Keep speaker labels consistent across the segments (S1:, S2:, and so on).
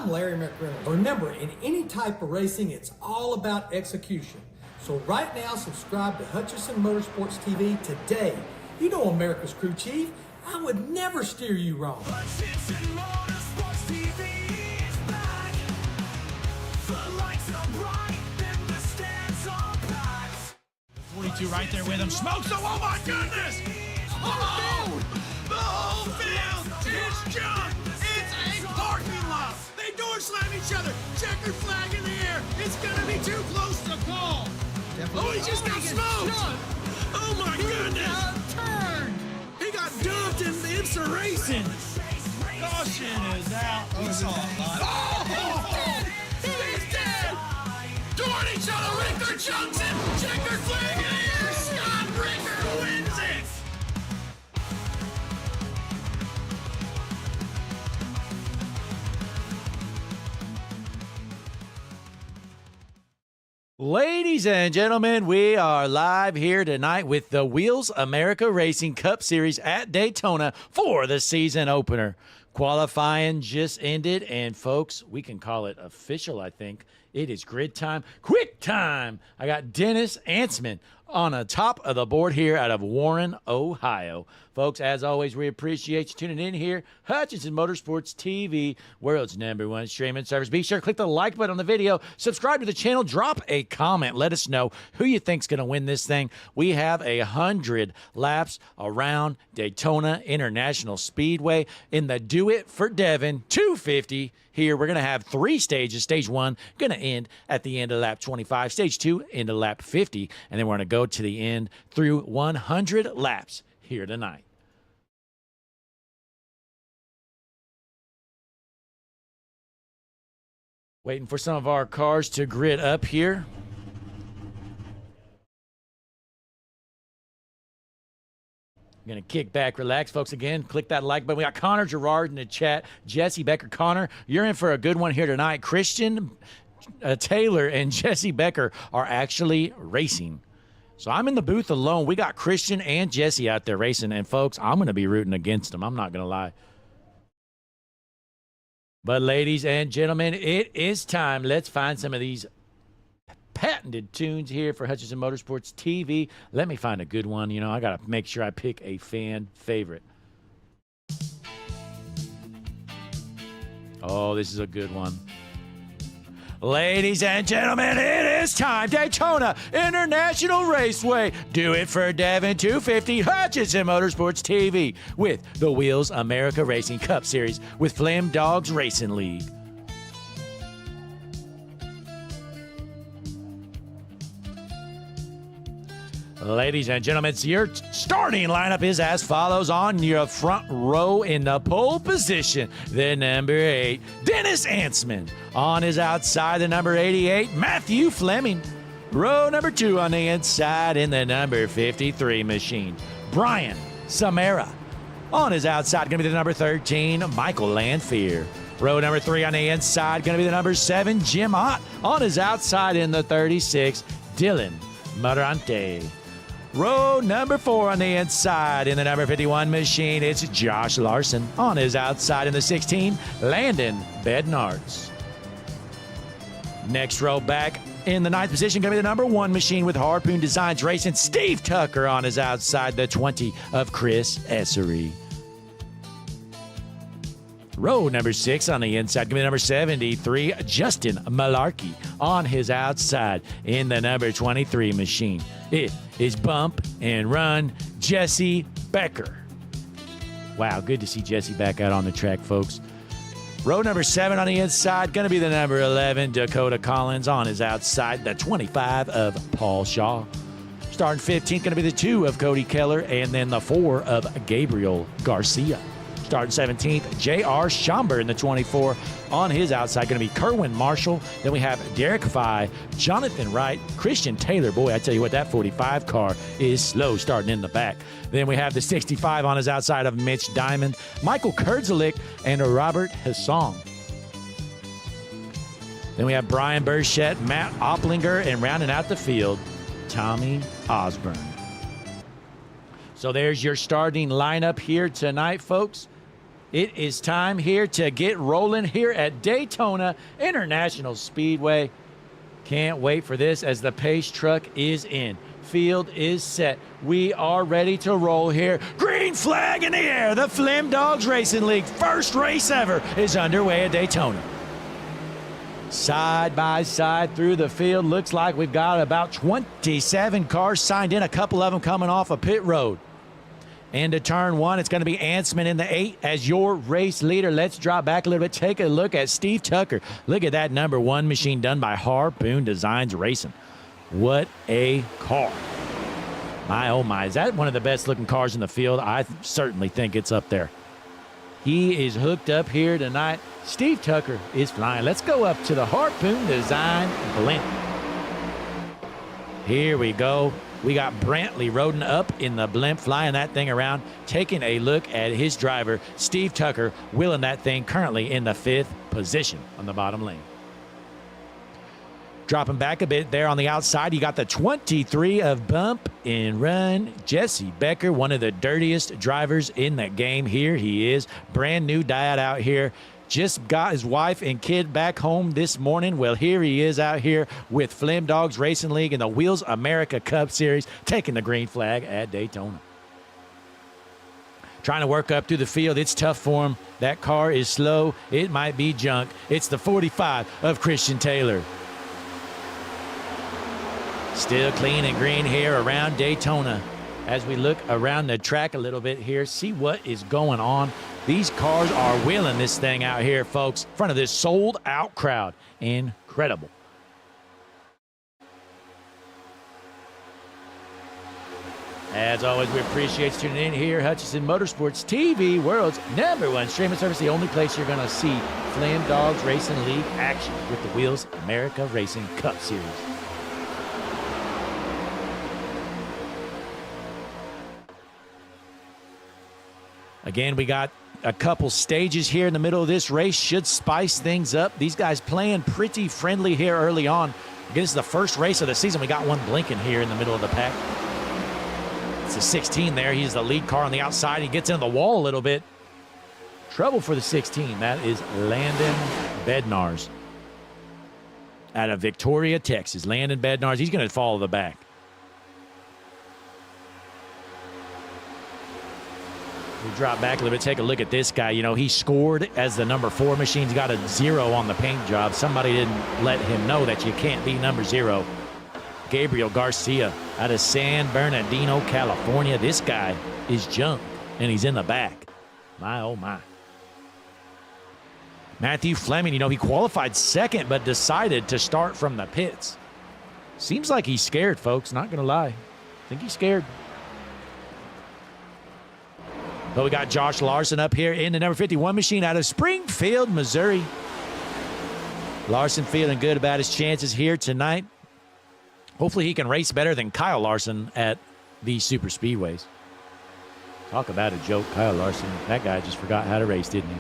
S1: I'm Larry McReynolds. Remember, in any type of racing, it's all about execution. So right now, subscribe to Hutchinson Motorsports TV today. You know America's crew chief. I would never steer you wrong.
S2: Hutchinson Motorsports TV is back. The lights are bright and the stands are packed.
S3: 42 right there with him. Smokes them. Oh my goodness! Oh! The whole field is junk. It's a parking lot. They door slam each other. Checkered flag in the air. It's gonna be too close to call. Oh, he just got smoked. Oh my goodness! Turned. He got dumped in the racing. Caution is out. Oh! He's dead. Toward each other. Richter jumps him. Checkered flag in the air. Scott Richter wins it.
S4: Ladies and gentlemen, we are live here tonight with the Wheels America Racing Cup Series at Daytona for the season opener. Qualifying just ended, and folks, we can call it official, I think. It is grid time, quick time. I got Dennis Ansman on the top of the board here out of Warren, Ohio. Folks, as always, we appreciate you tuning in here. Hutchinson Motorsports TV, world's #1 streaming service. Be sure to click the like button on the video. Subscribe to the channel. Drop a comment. Let us know who you think's going to win this thing. We have 100 laps around Daytona International Speedway in the Do It for Devin 250. Here, we're going to have 3 stages. Stage 1 going to end at the end of lap 25. Stage 2 into lap 50. And then we're going to go to the end through 100 laps here tonight. Waiting for some of our cars to grid up here. I'm going to kick back, relax, folks. Again, click that like button. We got Connor Gerard in the chat. Jesse Becker. Connor, you're in for a good one here tonight. Christian Taylor and Jesse Becker are actually racing. So I'm in the booth alone. We got Christian and Jesse out there racing. And, folks, I'm going to be rooting against them. I'm not going to lie. But, ladies and gentlemen, it is time. Let's find some of these patented tunes here for Hutchinson Motorsports TV. Let me find a good one. You know, I got to make sure I pick a fan favorite. Oh, this is a good one. Ladies and gentlemen, it is time. Daytona International Raceway. Do it for Devin 250. Hutchinson Motorsports TV with the Wheels America Racing Cup Series with Flim Dogs Racing League. Ladies and gentlemen, your starting lineup is as follows. On your front row in the pole position, the number 8, Dennis Ansman. On his outside, the number 88, Matthew Fleming. Row number 2 on the inside in the number 53 machine, Brian Samara. On his outside, going to be the number 13, Michael Lanfear. Row number 3 on the inside, going to be the number 7, Jim Ott. On his outside in the 36, Dylan Marante. Row number 4 on the inside in the number 51 machine, it's Josh Larson. On his outside in the 16, Landon Bednarz. Next row back in the 9th position, going to be the number 1 machine with Harpoon Designs Racing, Steve Tucker. On his outside, the 20 of Chris Essery. Row number 6 on the inside, going to be number 73, Justin Malarkey. On his outside in the number 23 machine, it is Bump and Run Jesse Becker. Wow, good to see Jesse back out on the track, folks. Row number 7 on the inside, going to be the number 11, Dakota Collins. On his outside, the 25 of Paul Shaw. Starting 15th, going to be the 2 of Cody Keller, and then the 4 of Gabriel Garcia. Starting 17th, J.R. Schomber in the 24. On his outside, going to be Kerwin Marshall. Then we have Derek Fye, Jonathan Wright, Christian Taylor. Boy, I tell you what, that 45 car is slow starting in the back. Then we have the 65 on his outside of Mitch Diamond, Michael Kurdzalik, and Robert Hassan. Then we have Brian Burchett, Matt Opplinger, and rounding out the field, Tommy Osborne. So there's your starting lineup here tonight, folks. It is time here to get rolling here at Daytona International Speedway. Can't wait for this as the pace truck is in. Field is set. We are ready to roll here. Green flag in the air. The Flim Dogs Racing League first race ever is underway at Daytona. Side by side through the field. Looks like we've got about 27 cars signed in, a couple of them coming off a pit road. Into turn one, it's going to be Ansman in the 8 as your race leader. Let's drop back a little bit. Take a look at Steve Tucker. Look at that number 1 machine done by Harpoon Designs Racing. What a car. My, oh my. Is that one of the best looking cars in the field? I certainly think it's up there. He is hooked up here tonight. Steve Tucker is flying. Let's go up to the Harpoon Design blimp. Here we go. We got Brantley Roden up in the blimp, flying that thing around, taking a look at his driver, Steve Tucker, wheeling that thing currently in the 5th position on the bottom lane. Dropping back a bit there on the outside, you got the 23 of Bump and Run. Jesse Becker, one of the dirtiest drivers in the game. Here he is, brand new dad out here. Just got his wife and kid back home this morning. Well, here he is out here with Flim Dogs Racing League in the Wheels America Cup Series, taking the green flag at Daytona. Trying to work up through the field. It's tough for him. That car is slow. It might be junk. It's the 45 of Christian Taylor. Still clean and green here around Daytona. As we look around the track a little bit here, see what is going on. These cars are wheeling this thing out here, folks, in front of this sold-out crowd. Incredible. As always, we appreciate you tuning in here. Hutchison Motorsports TV, world's #1 streaming service, the only place you're going to see Flim Dogs Racing League action with the Wheels America Racing Cup Series. Again, we got a couple stages here in the middle of this race. Should spice things up. These guys playing pretty friendly here early on. Again, this is the first race of the season. We got one blinking here in the middle of the pack. It's a 16 there. He's the lead car on the outside. He gets into the wall a little bit. Trouble for the 16. That is Landon Bednarz out of Victoria, Texas. Landon Bednarz. He's going to follow the back. We drop back a little bit, take a look at this guy. You know, he scored as the number 4 machine. He's got a 0 on the paint job. Somebody didn't let him know that you can't be number 0. Gabriel Garcia out of San Bernardino, California. This guy is junk, and he's in the back. My, oh, my. Matthew Fleming, you know, he qualified 2nd, but decided to start from the pits. Seems like he's scared, folks. Not going to lie. I think he's scared. But we got Josh Larson up here in the number 51 machine out of Springfield, Missouri. Larson feeling good about his chances here tonight. Hopefully he can race better than Kyle Larson at these super speedways. Talk about a joke, Kyle Larson. That guy just forgot how to race, didn't he?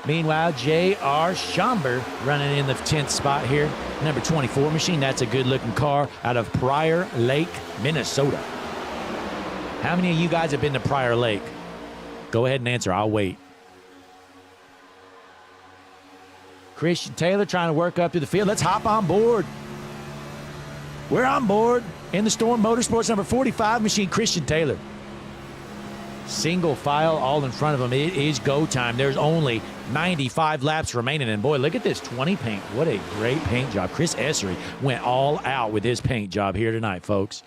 S4: Meanwhile, J.R. Schomburg running in the 10th spot here. Number 24 machine. That's a good-looking car out of Prior Lake, Minnesota. How many of you guys have been to Prior Lake? Go ahead and answer. I'll wait. Christian Taylor trying to work up to the field. Let's hop on board. We're on board in the Storm Motorsports number 45 machine, Christian Taylor. Single file all in front of him. It is go time. There's only 95 laps remaining. And boy, look at this 20 paint. What a great paint job. Chris Essery went all out with his paint job here tonight, folks.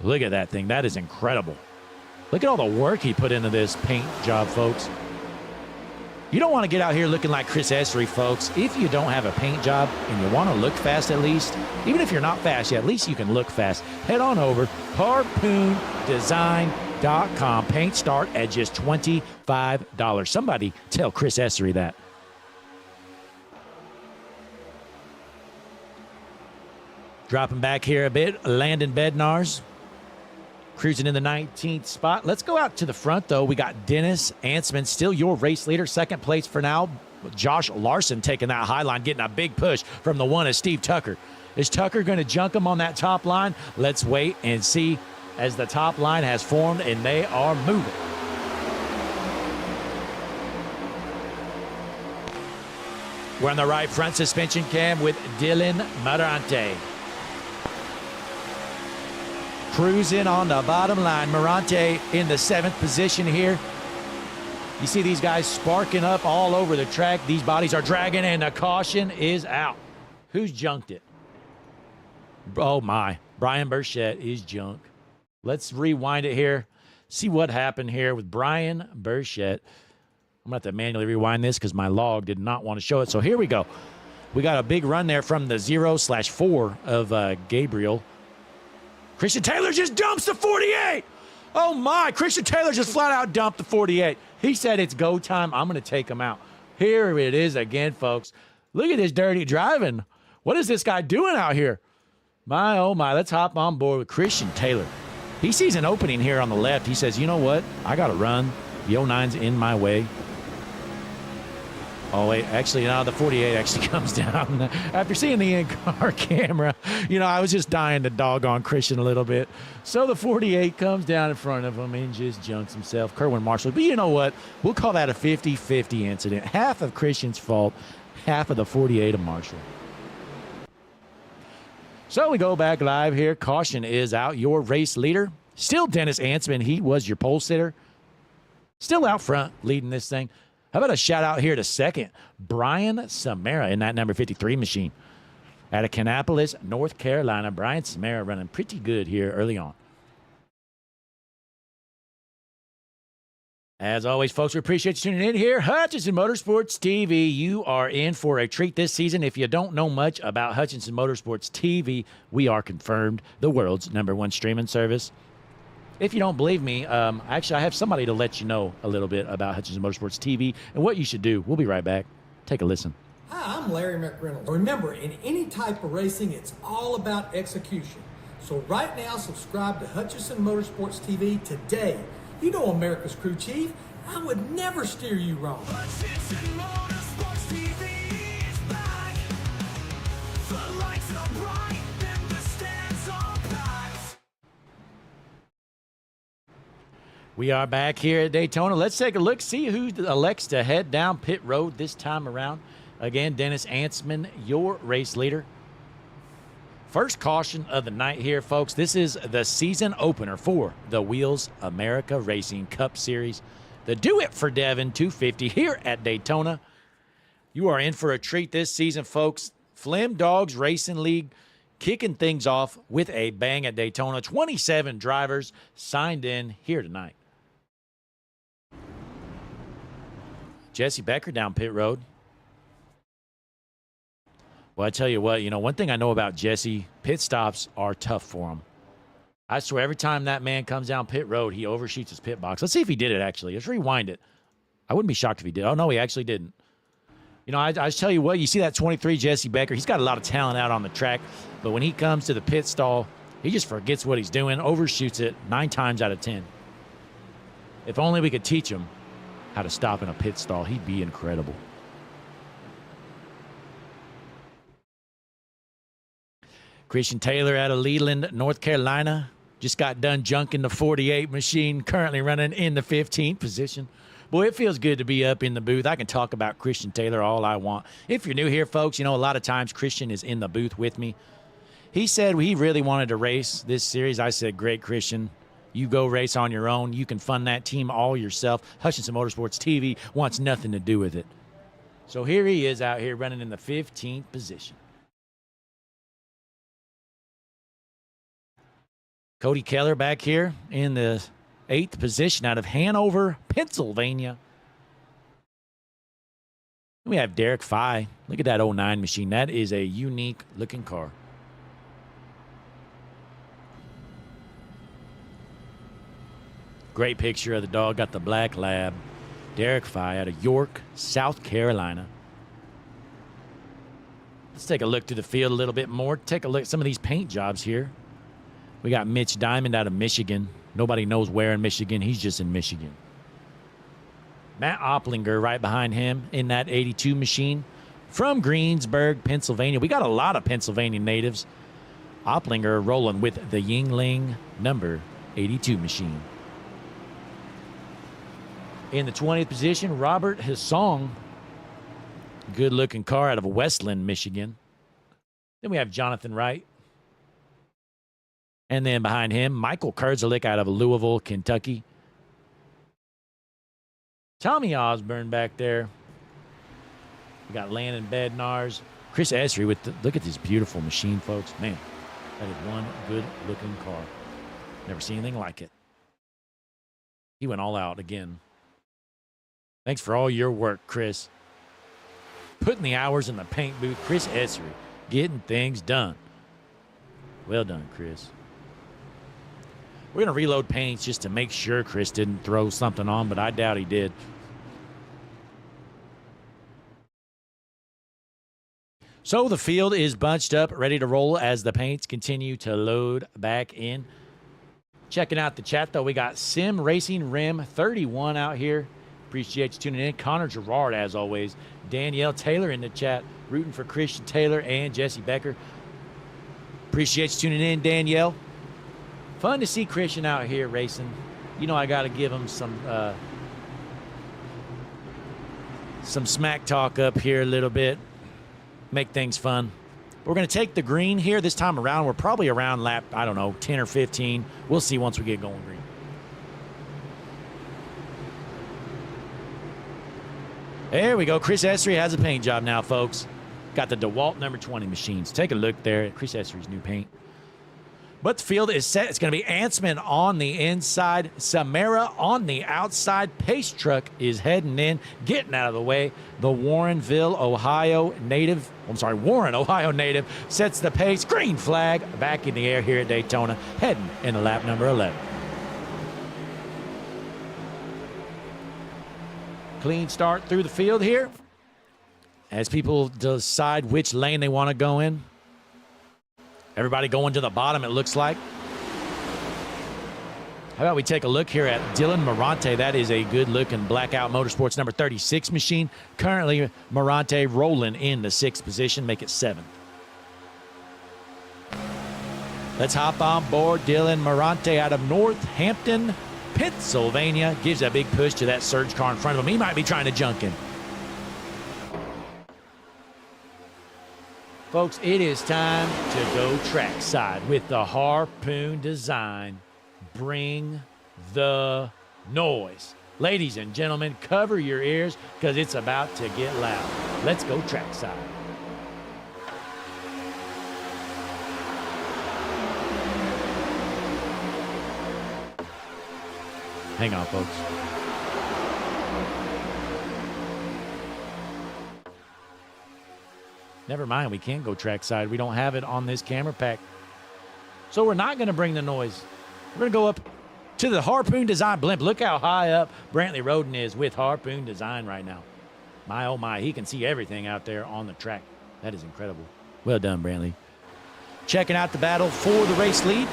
S4: Look at that thing. That is incredible. Look at all the work he put into this paint job, folks. You don't want to get out here looking like Chris Essery, folks. If you don't have a paint job and you want to look fast at least, even if you're not fast yet, at least you can look fast. Head on over, harpoondesign.com. Paint start at just $25. Somebody tell Chris Essery that. Dropping back here a bit, Landon Bednarz. Cruising in the 19th spot. Let's go out to the front, though. We got Dennis Ansman, still your race leader. 2nd place for now. Josh Larson taking that high line, getting a big push from the 1 of Steve Tucker. Is Tucker going to junk him on that top line? Let's wait and see as the top line has formed, and they are moving. We're on the right front suspension cam with Dylan Marante. Cruising on the bottom line. Marante in the 7th position here. You see these guys sparking up all over the track. These bodies are dragging, and the caution is out. Who's junked it? Oh, my. Brian Burchett is junk. Let's rewind it here. See what happened here with Brian Burchett. I'm going to have to manually rewind this because my log did not want to show it. So here we go. We got a big run there from the 0/4 of Gabriel. Christian Taylor just dumps the 48. Oh, my. Christian Taylor just flat out dumped the 48. He said it's go time. I'm going to take him out. Here it is again, folks. Look at this dirty driving. What is this guy doing out here? My, oh, my. Let's hop on board with Christian Taylor. He sees an opening here on the left. He says, you know what? I got to run. The 09's in my way. Oh, wait, actually, no, the 48 actually comes down. After seeing the in-car camera, you know, I was just dying to dog on Christian a little bit. So the 48 comes down in front of him and just junks himself. Kerwin Marshall. But you know what? We'll call that a 50-50 incident. Half of Christian's fault, half of the 48 of Marshall. So we go back live here. Caution is out. Your race leader, still Dennis Ansman. He was your pole sitter. Still out front leading this thing. How about a shout out here to second, Brian Samara in that number 53 machine. Out of Kannapolis, North Carolina, Brian Samara running pretty good here early on. As always, folks, we appreciate you tuning in here. Hutchinson Motorsports TV, you are in for a treat this season. If you don't know much about Hutchinson Motorsports TV, we are confirmed the world's #1 streaming service. If you don't believe me, actually, I have somebody to let you know a little bit about Hutchinson Motorsports TV and what you should do. We'll be right back. Take a listen.
S1: Hi, I'm Larry McReynolds. Remember, in any type of racing, it's all about execution. So right now, subscribe to Hutchinson Motorsports TV today. You know America's crew chief. I would never steer you wrong.
S2: Hutchinson Motorsports TV is back. The lights are bright and the stands are packed.
S4: We are back here at Daytona. Let's take a look, see who elects to head down pit road this time around. Again, Dennis Ansman, your race leader. First caution of the night here, folks. This is the season opener for the Wheels America Racing Cup Series. The Do It for Devin 250 here at Daytona. You are in for a treat this season, folks. Flim Dogs Racing League kicking things off with a bang at Daytona. 27 drivers signed in here tonight. Jesse Becker down pit road. Well, I tell you what, you know, one thing I know about Jesse, pit stops are tough for him. I swear, every time that man comes down pit road, he overshoots his pit box. Let's see if he did it, actually. Let's rewind it. I wouldn't be shocked if he did. Oh, no, he actually didn't. You know, I tell you what, you see that 23 Jesse Becker, he's got a lot of talent out on the track, but when he comes to the pit stall, he just forgets what he's doing, overshoots it 9 times out of 10. If only we could teach him how to stop in a pit stall, he'd be incredible. Christian Taylor out of Leland, North Carolina. Just got done junking the 48 machine, currently running in the 15th position. Boy, it feels good to be up in the booth. I can talk about Christian Taylor all I want. If you're new here, folks, you know, a lot of times Christian is in the booth with me. He said he really wanted to race this series. I said, great, Christian. You go race on your own. You can fund that team all yourself. Hutchinson Motorsports TV wants nothing to do with it. So here he is out here running in the 15th position. Cody Keller back here in the 8th position out of Hanover, Pennsylvania. We have Derek Fye. Look at that 09 machine. That is a unique looking car. Great picture of the dog. Got the black lab. Derek Fye out of York, South Carolina. Let's take a look to the field a little bit more. Take a look at some of these paint jobs here. We got Mitch Diamond out of Michigan. Nobody knows where in Michigan. He's just in Michigan. Matt Opplinger right behind him in that 82 machine from Greensburg, Pennsylvania. We got a lot of Pennsylvania natives. Opplinger rolling with the Yingling number 82 machine. In the 20th position, Robert Hissong Good-looking car out of Westland, Michigan. Then we have Jonathan Wright. And then behind him, Michael Kurzelik out of Louisville, Kentucky. Tommy Osborne back there. We got Landon Bednarz. Chris Esri with look at this beautiful machine, folks. Man, that is one good-looking car. Never seen anything like it. He went all out again. Thanks for all your work, Chris. Putting the hours in the paint booth. Chris Esri, getting things done. Well done, Chris. We're going to reload paints just to make sure Chris didn't throw something on, but I doubt he did. So the field is bunched up, ready to roll as the paints continue to load back in. Checking out the chat, though, we got Sim Racing Rim 31 out here. Appreciate you tuning in. Connor Gerard, as always. Danielle Taylor in the chat, rooting for Christian Taylor and Jesse Becker. Appreciate you tuning in, Danielle. Fun to see Christian out here racing. You know I got to give him some smack talk up here a little bit. Make things fun. We're going to take the green here this time around. We're probably around lap, I don't know, 10 or 15. We'll see once we get going green. There we go. Chris Esri has a paint job now, folks. Got the DeWalt number 20 machines. Take a look there at Chris Esri's new paint. But the field is set. It's going to be Ansman on the inside, Samara on the outside. Pace truck is heading in, getting out of the way. The Warren, Ohio native sets the pace. Green flag back in the air here at Daytona, heading into lap number 11. Clean start through the field here as people decide which lane they want to go in. Everybody going to the bottom, it looks like. How about we take a look here at Dylan Morante? That is a good-looking Blackout Motorsports number 36 machine. Currently, Morante rolling in the 6th position, make it 7th. Let's hop on board. Dylan Morante out of Northampton, Pennsylvania. Gives a big push to that surge car in front of him. He might be trying to junk in. Folks, it is time to go trackside with the Harpoon design. Bring the noise. Ladies and gentlemen, cover your ears because it's about to get loud. Let's go trackside. Hang on, folks. Never mind, we can't go trackside. We don't have it on this camera pack. So we're not going to bring the noise. We're going to go up to the Harpoon Design blimp. Look how high up Brantley Roden is with Harpoon Design right now. My, oh my, he can see everything out there on the track. That is incredible. Well done, Brantley. Checking out the battle for the race lead.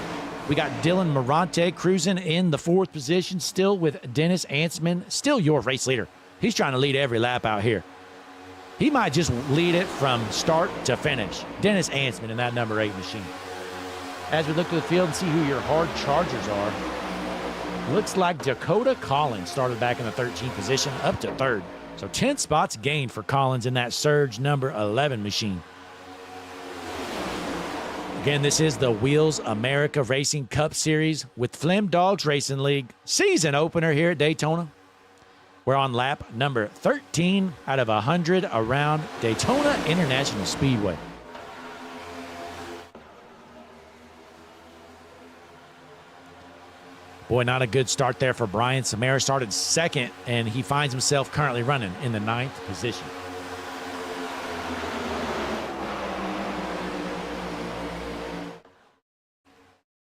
S4: We got Dylan Morante cruising in the 4th position, still with Dennis Ansman, still your race leader. He's trying to lead every lap out here. He might just lead it from start to finish. Dennis Ansman in that number 8 machine. As we look to the field and see who your hard chargers are, looks like Dakota Collins started back in the 13th position up to 3rd. So 10 spots gained for Collins in that surge number 11 machine. Again, this is the Wheels America Racing Cup Series with Flim Dogs Racing League season opener here at Daytona. We're on lap number 13 out of 100 around Daytona International Speedway. Boy, not a good start there for Brian. Samara started 2nd, and he finds himself currently running in the 9th position.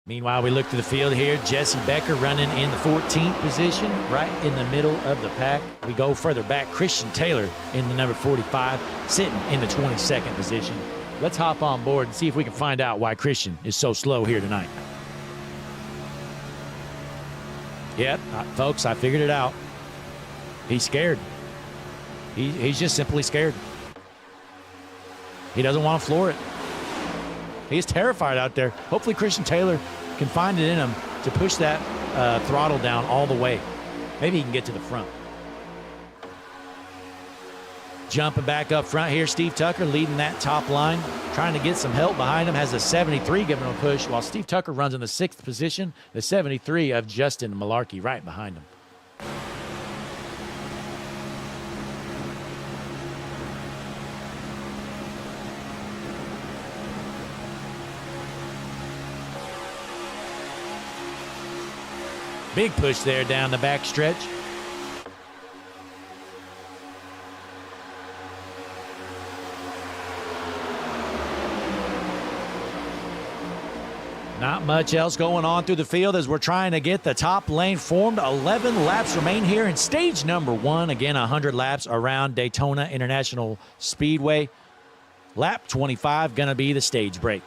S4: Meanwhile, we look to the field here. Jesse Becker running in the 14th position, right in the middle of the pack. We go further back. Christian Taylor in the number 45, sitting in the 22nd position. Let's hop on board and see if we can find out why Christian is so slow here tonight. Yep, folks, I figured it out. He's scared. He's just simply scared. He doesn't want to floor it. He's terrified out there. Hopefully Christian Taylor can find it in him to push that throttle down all the way. Maybe he can get to the front. Jumping back up front here, Steve Tucker leading that top line, trying to get some help behind him, has a 73 giving him a push, while Steve Tucker runs in the 6th position, the 73 of Justin Malarkey right behind him. Big push there down the back stretch. Not much else going on through the field as we're trying to get the top lane formed. 11 laps remain here in stage number 1. Again, 100 laps around Daytona International Speedway. Lap 25 going to be the stage break.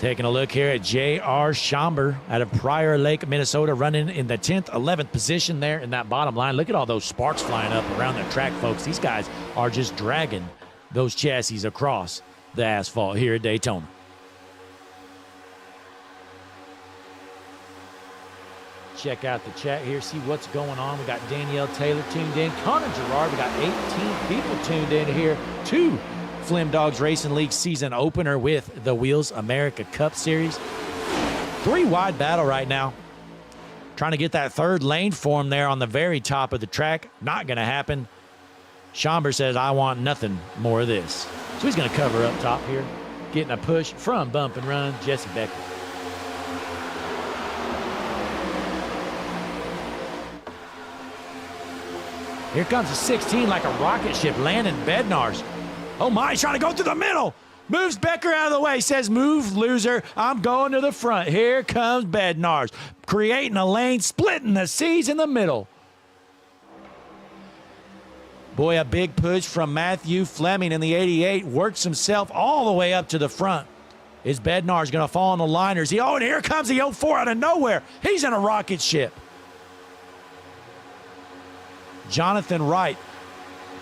S4: Taking a look here at J.R. Schomburg out of Prior Lake, Minnesota, running in the 10th, 11th position there in that bottom line. Look at all those sparks flying up around the track, folks. These guys are just dragging those chassis across the asphalt here at Daytona. Check out the chat here, see what's going on. We got Danielle Taylor tuned in. Connor Gerard, we got 18 people tuned in here to Flim Dogs Racing League season opener with the Wheels America Cup Series. 3-wide battle right now. Trying to get that third lane form there on the very top of the track. Not going to happen. Schomburg says, I want nothing more of this. So he's going to cover up top here. Getting a push from Bump and Run, Jesse Becker. Here comes the 16 like a rocket ship, landing Bednar's. Oh my, he's trying to go through the middle. Moves Becker out of the way, says, move, loser. I'm going to the front. Here comes Bednarz, creating a lane, splitting the seas in the middle. Boy, a big push from Matthew Fleming in the 88. Works himself all the way up to the front. Is Bednarz going to fall on the liners? And here comes the 04 out of nowhere. He's in a rocket ship. Jonathan Wright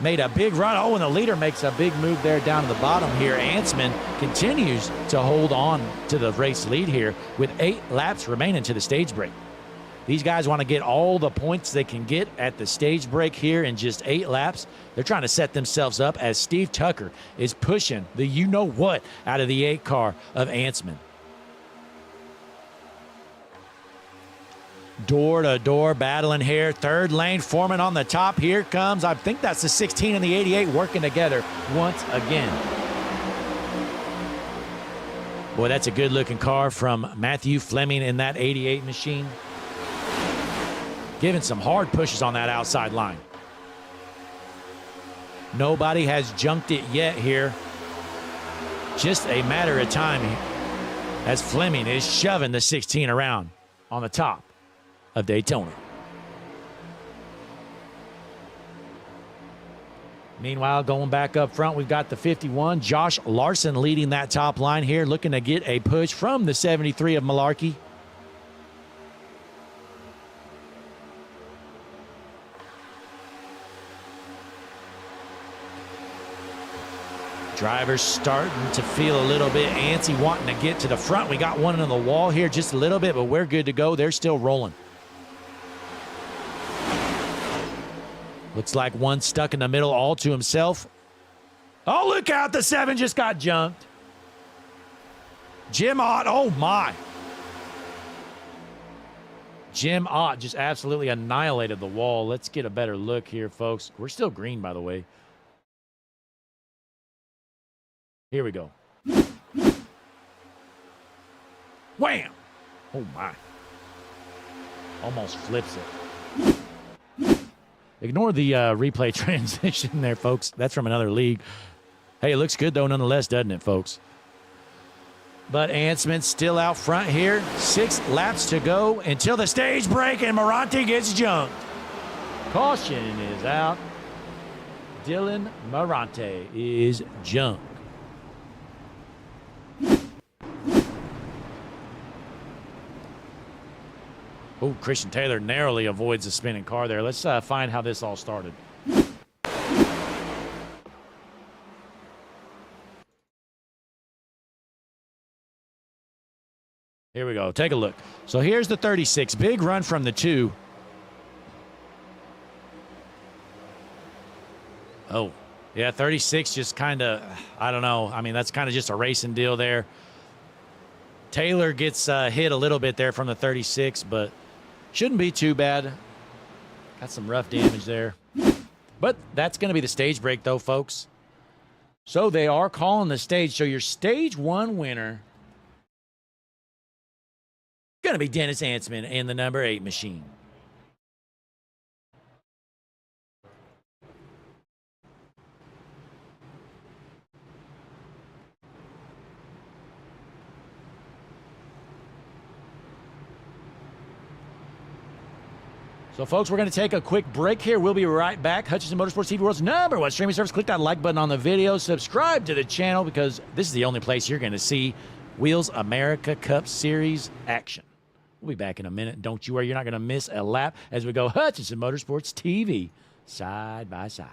S4: made a big run. And the leader makes a big move there down to the bottom here. Ansman continues to hold on to the race lead here with 8 laps remaining to the stage break. These guys want to get all the points they can get at the stage break here in just 8 laps. They're trying to set themselves up as Steve Tucker is pushing the you-know-what out of the 8 car of Ansman. Door-to-door battling here. Third lane forming on the top. Here comes, I think that's the 16 and the 88 working together once again. Boy, that's a good-looking car from Matthew Fleming in that 88 machine. Giving some hard pushes on that outside line. Nobody has junked it yet here. Just a matter of time as Fleming is shoving the 16 around on the top of Daytona. Meanwhile, going back up front, we've got the 51, Josh Larson leading that top line here, looking to get a push from the 73 of Malarkey. Drivers starting to feel a little bit antsy, wanting to get to the front. We got one on the wall here just a little bit, but we're good to go. They're still rolling. Looks like one stuck in the middle all to himself. Oh, look out. The 7 just got junked. Jim Ott, oh my. Jim Ott just absolutely annihilated the wall. Let's get a better look here, folks. We're still green, by the way. Here we go. Wham! Oh my. Almost flips it. Ignore the replay transition there, folks. That's from another league. Hey, it looks good, though, nonetheless, doesn't it, folks? But Ansman still out front here. 6 laps to go until the stage break, and Morante gets junked. Caution is out. Dylan Morante is junked. Oh, Christian Taylor narrowly avoids the spinning car there. Let's find how this all started. Here we go. Take a look. So here's the 36. Big run from the 2. Oh, yeah, 36 just kind of, I don't know. I mean, that's kind of just a racing deal there. Taylor gets hit a little bit there from the 36, but shouldn't be too bad. Got some rough damage there. But that's going to be the stage break, though, folks. So they are calling the stage. So your stage 1 winner going to be Dennis Ansman in the number 8 machine. So, folks, we're going to take a quick break here. We'll be right back. Hutchinson Motorsports TV, world's number 1 streaming service. Click that like button on the video. Subscribe to the channel because this is the only place you're going to see Wheels America Cup Series action. We'll be back in a minute. Don't you worry. You're not going to miss a lap as we go Hutchinson Motorsports TV side by side.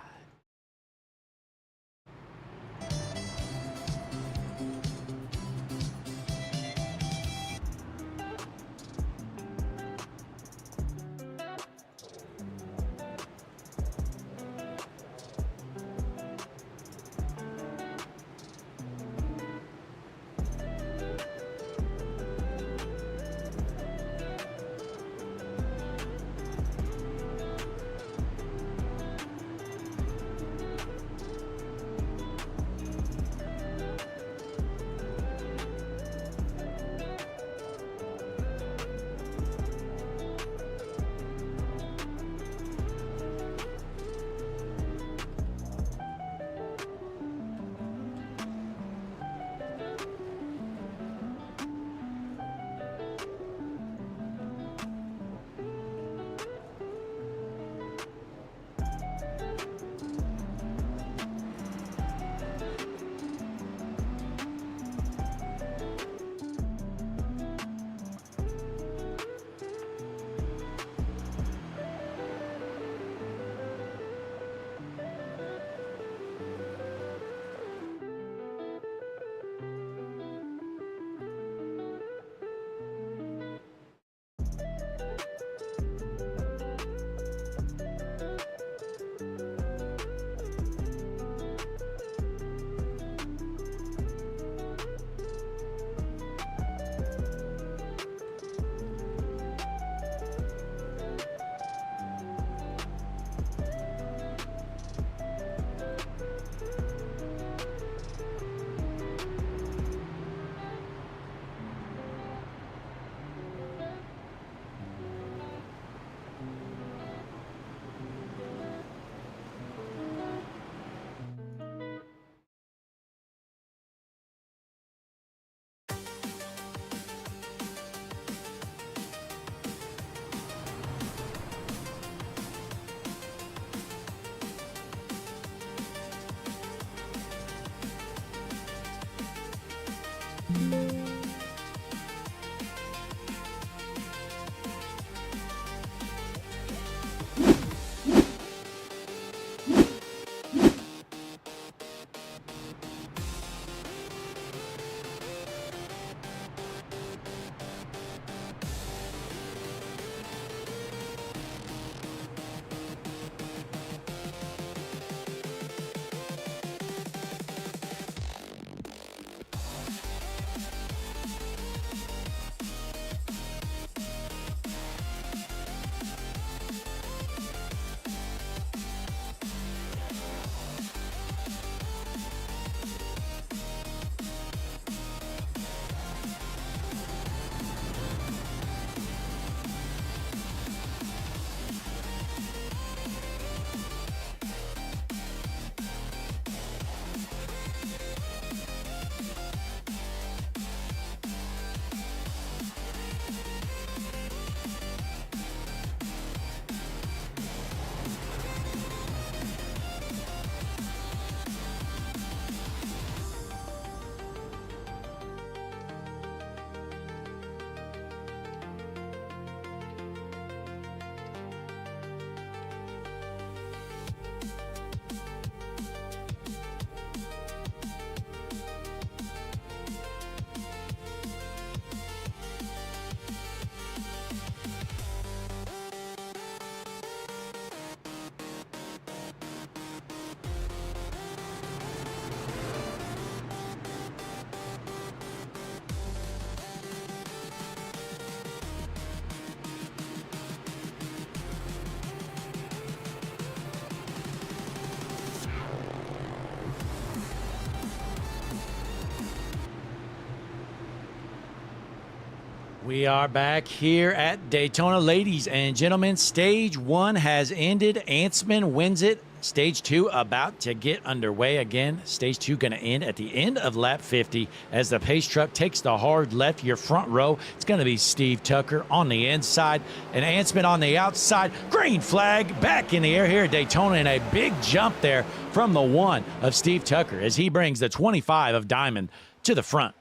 S4: We are back here at Daytona. Ladies and gentlemen, stage 1 has ended. Ansman wins it. Stage 2 about to get underway again. Stage 2 going to end at the end of lap 50 as the pace truck takes the hard left. Your front row, it's going to be Steve Tucker on the inside and Ansman on the outside. Green flag back in the air here at Daytona, and a big jump there from the 1 of Steve Tucker as he brings the 25 of Diamond to the front.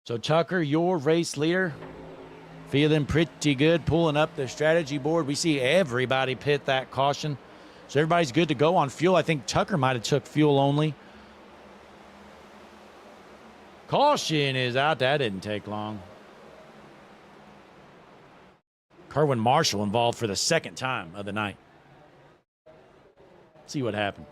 S4: So Tucker, your race leader, feeling pretty good, pulling up the strategy board. We see everybody pit that caution. So everybody's good to go on fuel. I think Tucker might have took fuel only. Caution is out. That didn't take long. Kerwin Marshall involved for the second time of the night. See what happened.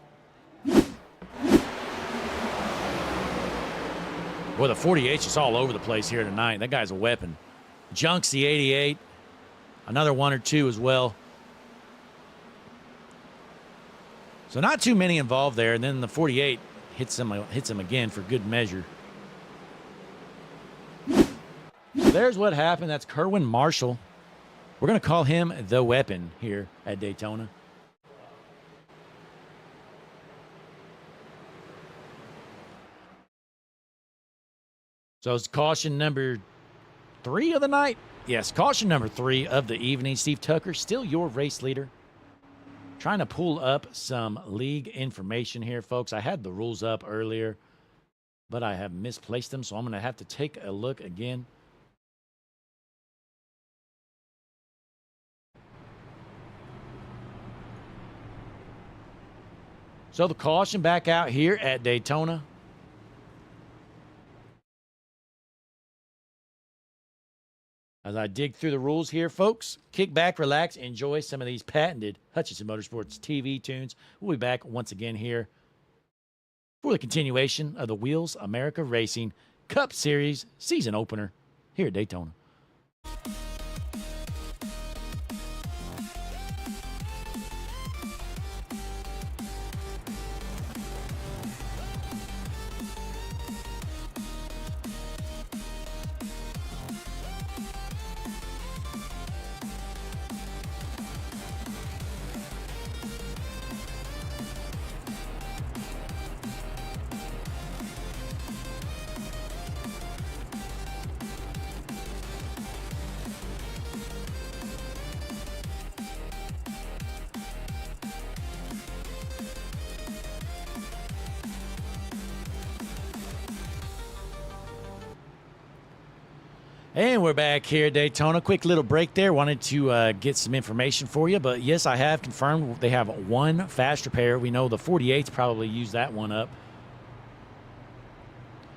S4: Boy, the 48's just all over the place here tonight. That guy's a weapon. Junks the 88. Another 1 or 2 as well. So not too many involved there. And then the 48 hits him again for good measure. So there's what happened. That's Kerwin Marshall. We're going to call him the weapon here at Daytona. So it's caution number 3 of the night. Yes, caution number 3 of the evening. Steve Tucker, still your race leader. Trying to pull up some league information here, folks. I had the rules up earlier, but I have misplaced them, so I'm going to have to take a look again. So the caution back out here at Daytona. As I dig through the rules here, folks, kick back, relax, enjoy some of these patented Hutchinson Motorsports TV tunes. We'll be back once again here for the continuation of the Wheels America Racing Cup Series season opener here at Daytona. And we're back here at Daytona. Quick little break there. Wanted to get some information for you. But, yes, I have confirmed they have one fast repair. We know the 48's probably used that one up.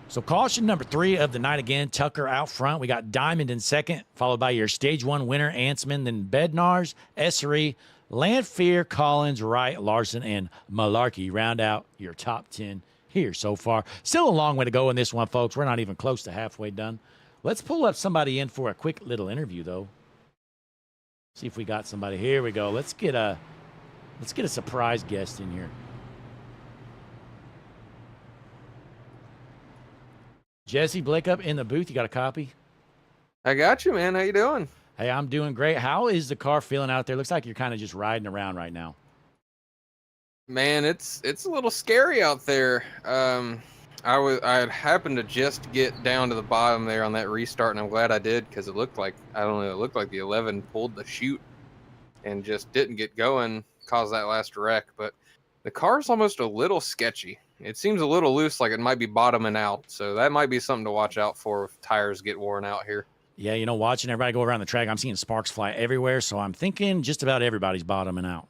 S4: So caution number 3 of the night again. Tucker out front. We got Diamond in second, followed by your Stage 1 winner, Ansman. Then Bednarz, Essery, Lanfear, Collins, Wright, Larson, and Malarkey round out your top 10 here so far. Still a long way to go in this one, folks. We're not even close to halfway done. Let's pull up somebody in for a quick little interview, though. See if we got somebody. Here we go. Let's get a surprise guest in here. Jesse Blake up in the booth. You got a copy?
S5: I got you, man. How you doing?
S4: Hey, I'm doing great. How is the car feeling out there? Looks like you're kind of just riding around right now.
S5: Man, it's a little scary out there. I had happened to just get down to the bottom there on that restart, and I'm glad I did because it looked like, I don't know, it looked like the 11 pulled the chute and just didn't get going, caused that last wreck. But the car's almost a little sketchy. It seems a little loose, like it might be bottoming out. So that might be something to watch out for if tires get worn out here.
S4: Yeah, you know, watching everybody go around the track, I'm seeing sparks fly everywhere, so I'm thinking just about everybody's bottoming out.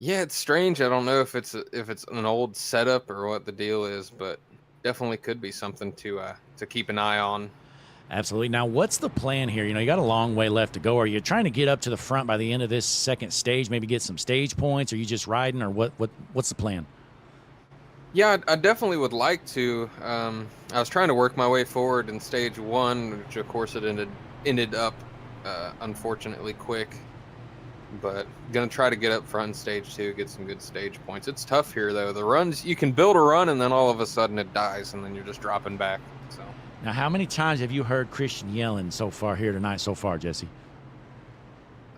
S5: Yeah, it's strange. I don't know if it's an old setup or what the deal is, but definitely could be something to keep an eye on.
S4: Absolutely. Now, what's the plan here? You know, you got a long way left to go. Are you trying to get up to the front by the end of this second stage, maybe get some stage points? Are you just riding, or what's the plan?
S5: Yeah, I definitely would like to. I was trying to work my way forward in stage 1, which of course it ended up unfortunately quick. but gonna try to get up front in stage 2, get some good stage points. It's tough here though. The runs, you can build a run and then all of a sudden it dies and then you're just dropping back. So
S4: Now, how many times have you heard Christian yelling so far here tonight so far, Jesse?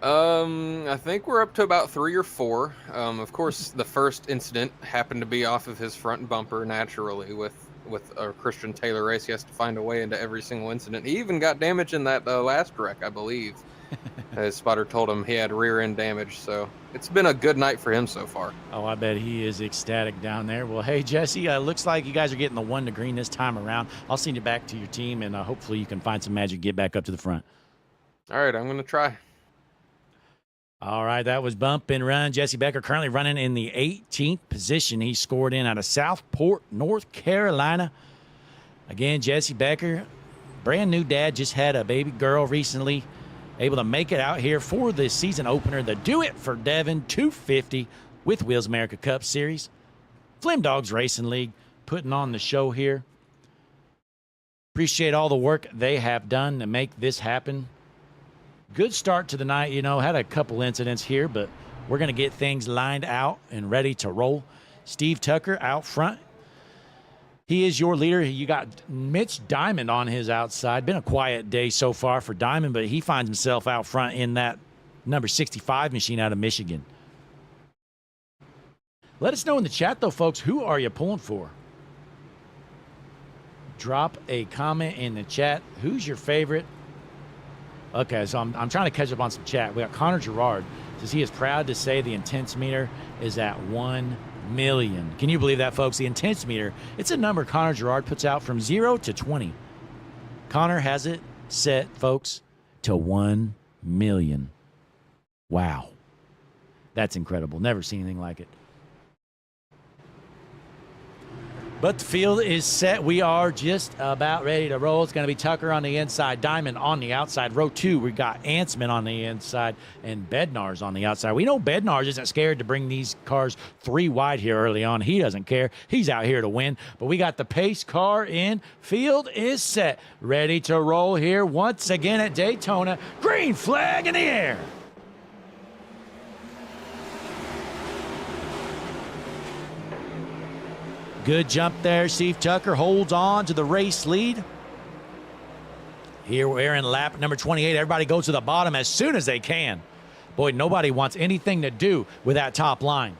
S5: I think we're up to about 3 or 4. Of course, the first incident happened to be off of his front bumper naturally with a Christian Taylor race. He has to find a way into every single incident. He even got damage in that last wreck, I believe. His spotter told him he had rear end damage, so it's been a good night for him so far.
S4: Oh, I bet he is ecstatic down there. Well, hey, Jesse, looks like you guys are getting the 1 to green this time around. I'll send you back to your team, and hopefully you can find some magic, get back up to the front.
S5: All right, I'm going to try.
S4: All right, that was Bump and Run. Jesse Becker currently running in the 18th position. He scored in out of Southport, North Carolina. Again, Jesse Becker, brand new dad, just had a baby girl recently, able to make it out here for the season opener, the Do It for Devin 250 with Wheels America Cup Series. Flim Dogs Racing League putting on the show here. Appreciate all the work they have done to make this happen. Good start to the night, had a couple incidents here, but we're going to get things lined out and ready to roll. Steve Tucker out front. He is your leader. You got Mitch Diamond on his outside. Been a quiet day so far for Diamond, but he finds himself out front in that number 65 machine out of Michigan. Let us know in the chat, though, folks, who are you pulling for? Drop a comment in the chat. Who's your favorite? Okay, so I'm trying to catch up on some chat. We got Connor Gerard. Says he is proud to say the intense meter is at 1 million. Can you believe that, folks? The intense meter, it's a number Connor Gerard puts out from 0 to 20. Connor has it set, folks, to 1 million. Wow. That's incredible. Never seen anything like it. But the field is set. We are just about ready to roll. It's going to be Tucker on the inside, Diamond on the outside. Row 2, we got Ansman on the inside and Bednar's on the outside. We know Bednar's isn't scared to bring these cars 3 wide here early on. He doesn't care. He's out here to win. But we got the pace car in. Field is set. Ready to roll here once again at Daytona. Green flag in the air. Good jump there. Steve Tucker holds on to the race lead. Here we're in lap number 28. Everybody goes to the bottom as soon as they can. Boy, nobody wants anything to do with that top line.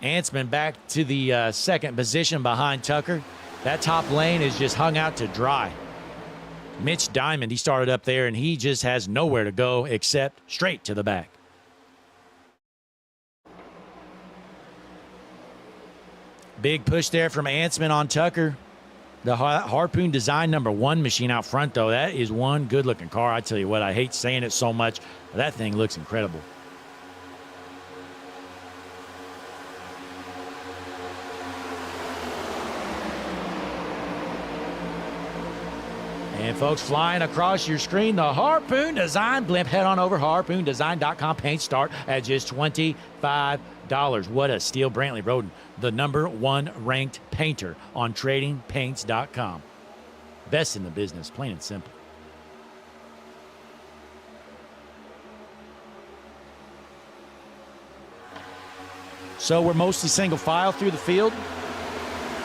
S4: Ansman back to the second position behind Tucker. That top lane is just hung out to dry. Mitch Diamond, he started up there, and he just has nowhere to go except straight to the back. Big push there from Ansman on Tucker. The Harpoon Design #1 machine out front, though, that is one good-looking car. I tell you what, I hate saying it so much, but that thing looks incredible. And, folks, flying across your screen, the Harpoon Design blimp. Head on over, harpoondesign.com. Paint start at just $25. What a steal. Brantley Roden, the #1 ranked painter on tradingpaints.com. Best in the business, plain and simple. So we're mostly single file through the field.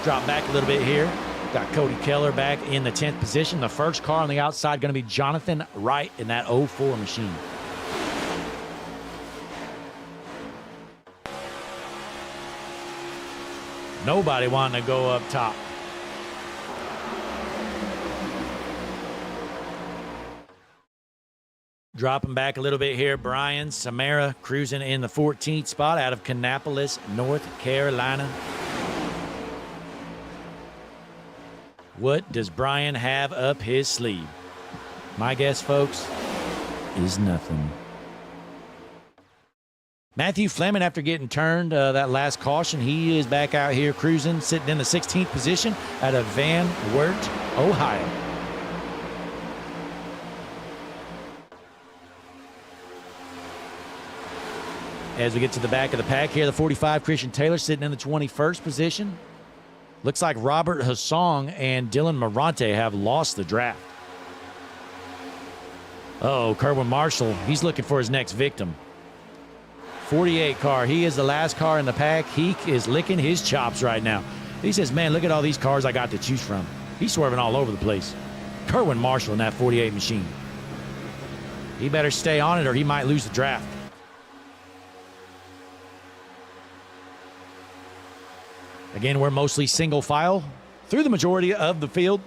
S4: Drop back a little bit here. Got Cody Keller back in the 10th position. The first car on the outside going to be Jonathan Wright in that 04 machine. Nobody wanting to go up top. Dropping back a little bit here, Brian Samara cruising in the 14th spot out of Kannapolis, North Carolina. What does Brian have up his sleeve? My guess, folks, is nothing. Matthew Fleming, after getting turned that last caution, he is back out here cruising, sitting in the 16th position out of Van Wert, Ohio. As we get to the back of the pack here, the 45, Christian Taylor, sitting in the 21st position. Looks like Robert Hassong and Dylan Morante have lost the draft. Oh, Kerwin Marshall, he's looking for his next victim. 48 car, he is the last car in the pack. He is licking his chops right now. He says, man, look at all these cars I got to choose from. He's swerving all over the place. Kerwin Marshall in that 48 machine. He better stay on it or he might lose the draft. Again, we're mostly single file through the majority of the field.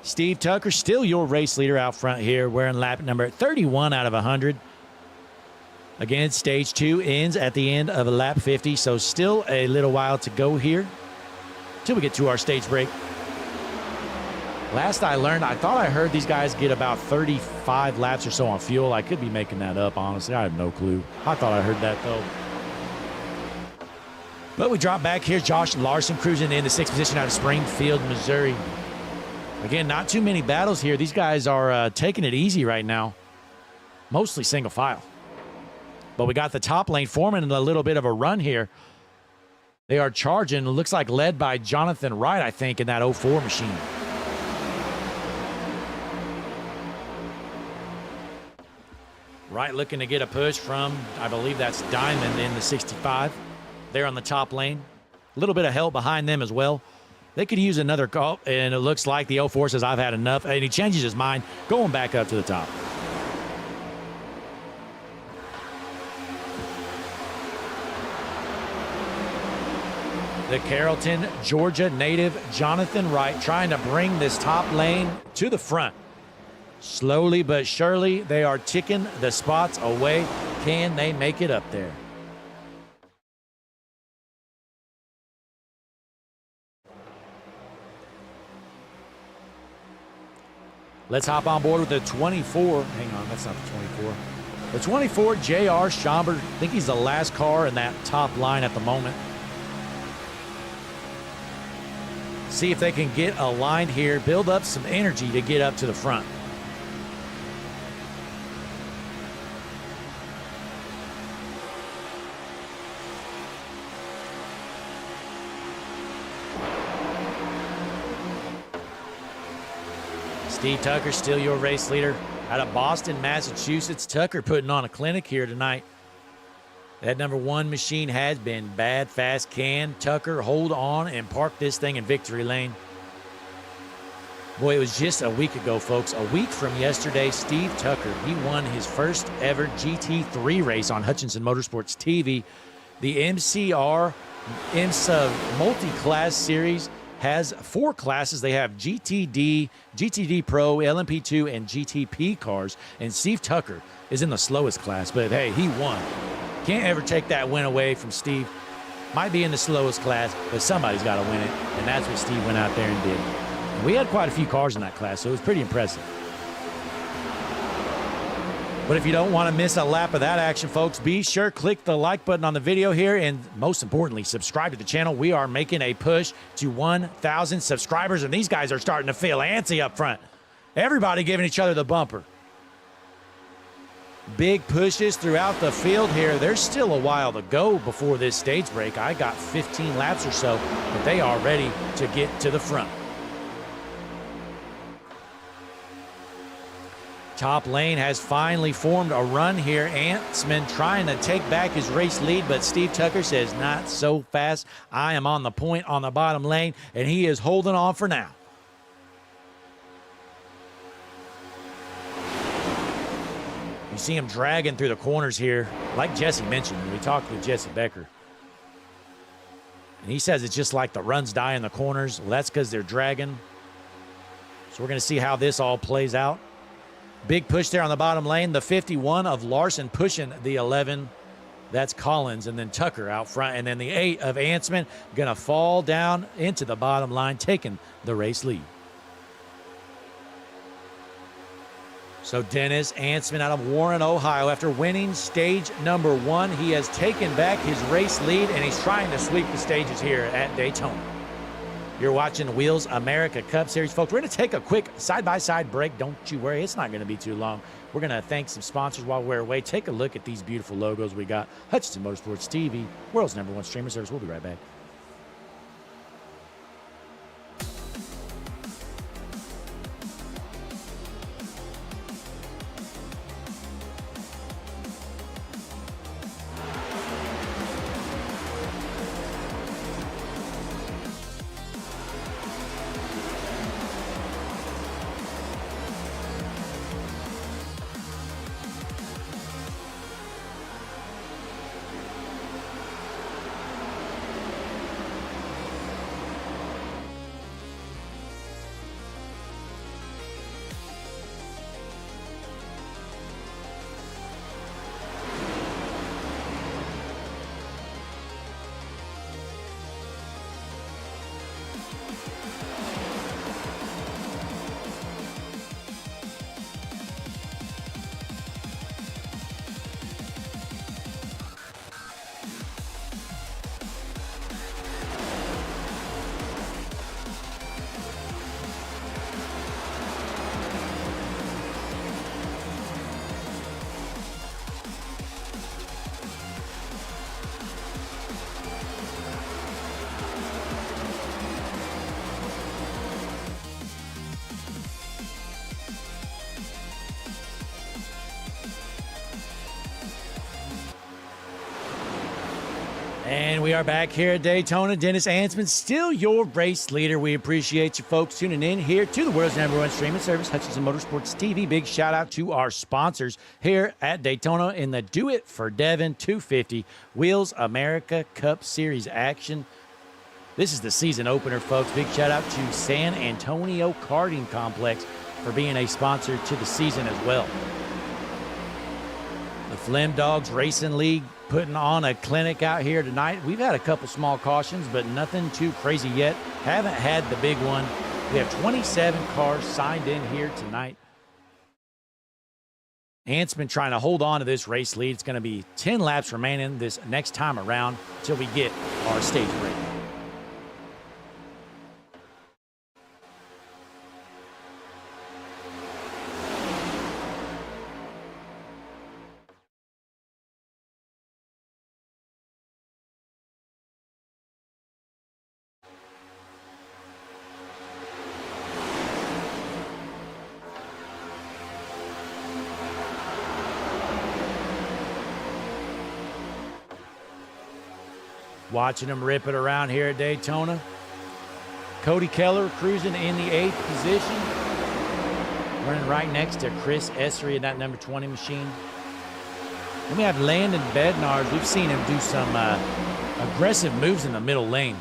S4: Steve Tucker, still your race leader out front here, wearing lap number 31 out of 100. Again, stage 2 ends at the end of lap 50, so still a little while to go here till we get to our stage break. Last I learned, I thought I heard these guys get about 35 laps or so on fuel. I could be making that up, honestly. I have no clue. I thought I heard that, though. But we drop back here. Josh Larson cruising in the 6th position out of Springfield, Missouri. Again, not too many battles here. These guys are taking it easy right now. Mostly single file. But we got the top lane forming a little bit of a run here. They are charging. It looks like led by Jonathan Wright, I think, in that 04 machine. Wright looking to get a push from, I believe that's Diamond in the 65. They're on the top lane. A little bit of help behind them as well. They could use another call, and it looks like the 04 says, I've had enough, and he changes his mind, going back up to the top. The Carrollton, Georgia native Jonathan Wright trying to bring this top lane to the front. Slowly but surely, they are ticking the spots away. Can they make it up there? Let's hop on board with the 24. Hang on, that's not the 24. The 24, J.R. Schomburg. I think he's the last car in that top line at the moment. See if they can get aligned here, build up some energy to get up to the front. Steve Tucker, still your race leader out of Boston, Massachusetts. Tucker putting on a clinic here tonight. That number 1 machine has been bad, fast. Can Tucker hold on and park this thing in victory lane? Boy, it was just a week ago, folks. A week from yesterday, Steve Tucker, he won his first ever GT3 race on Hutchinson Motorsports TV. The MCR IMSA multi-class series has 4 classes. They have GTD, GTD Pro, LMP2, and GTP cars. And Steve Tucker is in the slowest class, but hey, he won. Can't ever take that win away from Steve. Might be in the slowest class, but somebody's got to win it. And that's what Steve went out there and did. And we had quite a few cars in that class, so it was pretty impressive. But if you don't want to miss a lap of that action, folks, be sure click the like button on the video here, and most importantly, subscribe to the channel. We are making a push to 1,000 subscribers, and these guys are starting to feel antsy up front. Everybody giving each other the bumper. Big pushes throughout the field here. There's still a while to go before this stage break. I got 15 laps or so, but they are ready to get to the front. Top lane has finally formed a run here. Antsman trying to take back his race lead, but Steve Tucker says, not so fast. I am on the point on the bottom lane, and he is holding on for now. You see him dragging through the corners here, like Jesse mentioned when we talked with Jesse Becker. And he says it's just like the runs die in the corners. Well, that's because they're dragging. So we're going to see how this all plays out. Big push there on the bottom lane. The 51 of Larson pushing the 11. That's Collins, and then Tucker out front. And then the 8 of Antsman going to fall down into the bottom line, taking the race lead. So Dennis Antsman out of Warren, Ohio, after winning stage number 1, he has taken back his race lead, and he's trying to sweep the stages here at Daytona. You're watching Wheels America Cup Series, folks. We're going to take a quick side-by-side break. Don't you worry, it's not going to be too long. We're going to thank some sponsors while we're away. Take a look at these beautiful logos we got. Hutchinson Motorsports TV, world's #1 streaming service. We'll be right back. And we are back here at Daytona. Dennis Ansman, still your race leader. We appreciate you folks tuning in here to the world's #1 streaming service, Hutchinson Motorsports TV. Big shout out to our sponsors here at Daytona in the Do It for Devin 250 Wheels America Cup Series action. This is the season opener, folks. Big shout out to San Antonio Karting Complex for being a sponsor to the season as well. The Flim Dogs Racing League putting on a clinic out here tonight. We've had a couple small cautions, but nothing too crazy yet. Haven't had the big one. We have 27 cars signed in here tonight. Ansman trying to hold on to this race lead. It's going to be 10 laps remaining this next time around until we get our stage break. Watching them rip it around here at Daytona. Cody Keller cruising in the 8th position. Running right next to Chris Essery in that number 20 machine. Then we have Landon Bednarz. We've seen him do some aggressive moves in the middle lane.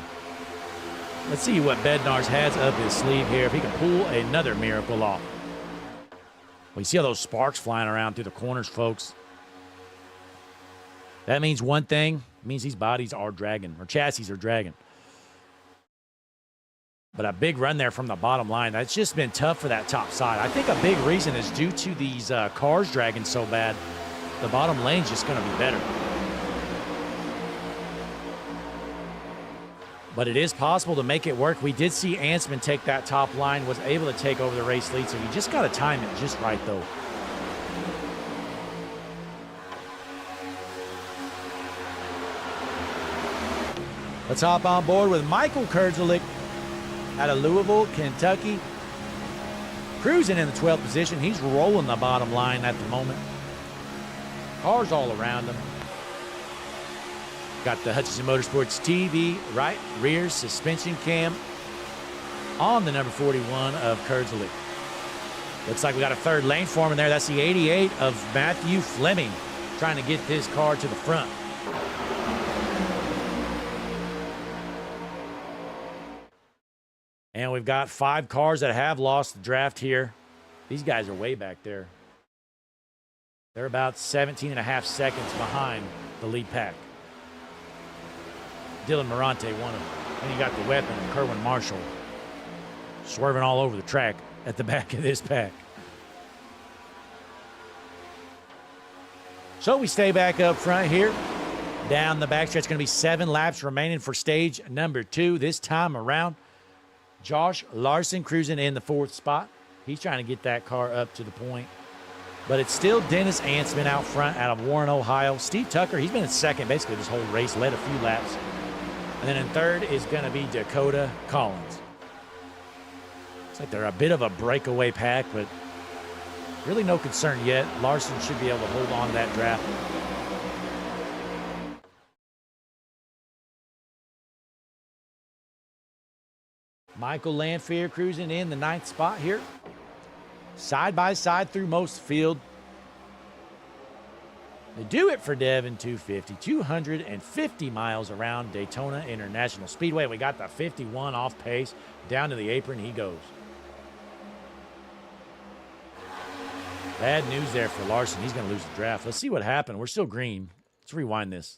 S4: Let's see what Bednarz has up his sleeve here, if he can pull another miracle off. We see all those sparks flying around through the corners, folks. That means one thing. It means these bodies are dragging, or chassis are dragging. But a big run there from the bottom line. That's just been tough for that top side. I think a big reason is due to these cars dragging so bad. The bottom lane's just going to be better. But it is possible to make it work. We did see Ansman take that top line, was able to take over the race lead, so you just got to time it just right, though. Let's hop on board with Michael Kurdzalik out of Louisville, Kentucky. Cruising in the 12th position. He's rolling the bottom line at the moment. Cars all around him. Got the Hutchinson Motorsports TV right rear suspension cam on the number 41 of Kurdzalik. Looks like we got a third lane for him in there. That's the 88 of Matthew Fleming trying to get this car to the front. And we've got 5 cars that have lost the draft here. These guys are way back there. They're about 17.5 seconds behind the lead pack. Dylan Morante won him. And you got the weapon of Kerwin Marshall swerving all over the track at the back of this pack. So we stay back up front here. Down the backstretch, going to be 7 laps remaining for stage number 2 this time around. Josh Larson cruising in the 4th spot. He's trying to get that car up to the point. But it's still Dennis Ansman out front out of Warren, Ohio. Steve Tucker, he's been in second basically this whole race, led a few laps. And then in third is going to be Dakota Collins. Looks like they're a bit of a breakaway pack, but really no concern yet. Larson should be able to hold on to that draft. Michael Lanfear cruising in the 9th spot here. Side by side through most field. They do it for Devin 250. 250 miles around Daytona International Speedway. We got the 51 off pace. Down to the apron he goes. Bad news there for Larson. He's going to lose the draft. Let's see what happened. We're still green. Let's rewind this.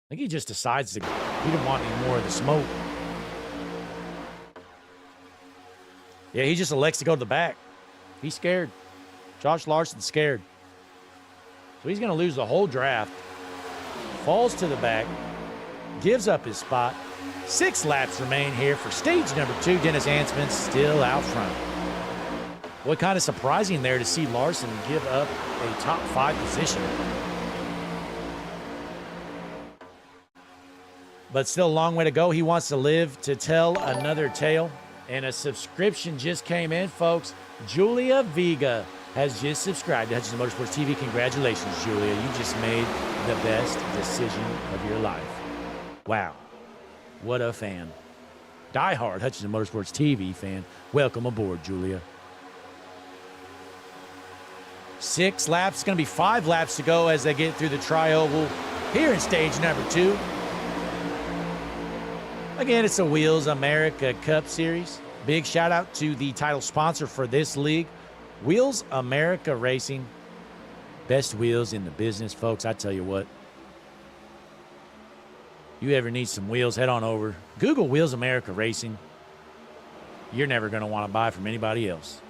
S4: I think he just decides he didn't want any more of the smoke. Yeah, he just elects to go to the back. He's scared. Josh Larson's scared. So he's going to lose the whole draft. Falls to the back. Gives up his spot. 6 laps remain here for stage number 2. Dennis Ansman still out front. Boy, kind of surprising there to see Larson give up a top 5 position. But still a long way to go. He wants to live to tell another tale. And a subscription just came in, folks. Julia Vega has just subscribed to Hutchinson Motorsports TV. Congratulations, Julia. You just made the best decision of your life. Wow. What a fan. Die-hard Hutchinson Motorsports TV fan. Welcome aboard, Julia. 6 laps. It's going to be 5 laps to go as they get through the tri-oval here in stage number 2. Again, it's the Wheels America Cup Series. Big shout out to the title sponsor for this league, Wheels America Racing. Best wheels in the business, folks. I tell you what. You ever need some wheels, head on over. Google Wheels America Racing. You're never going to want to buy from anybody else.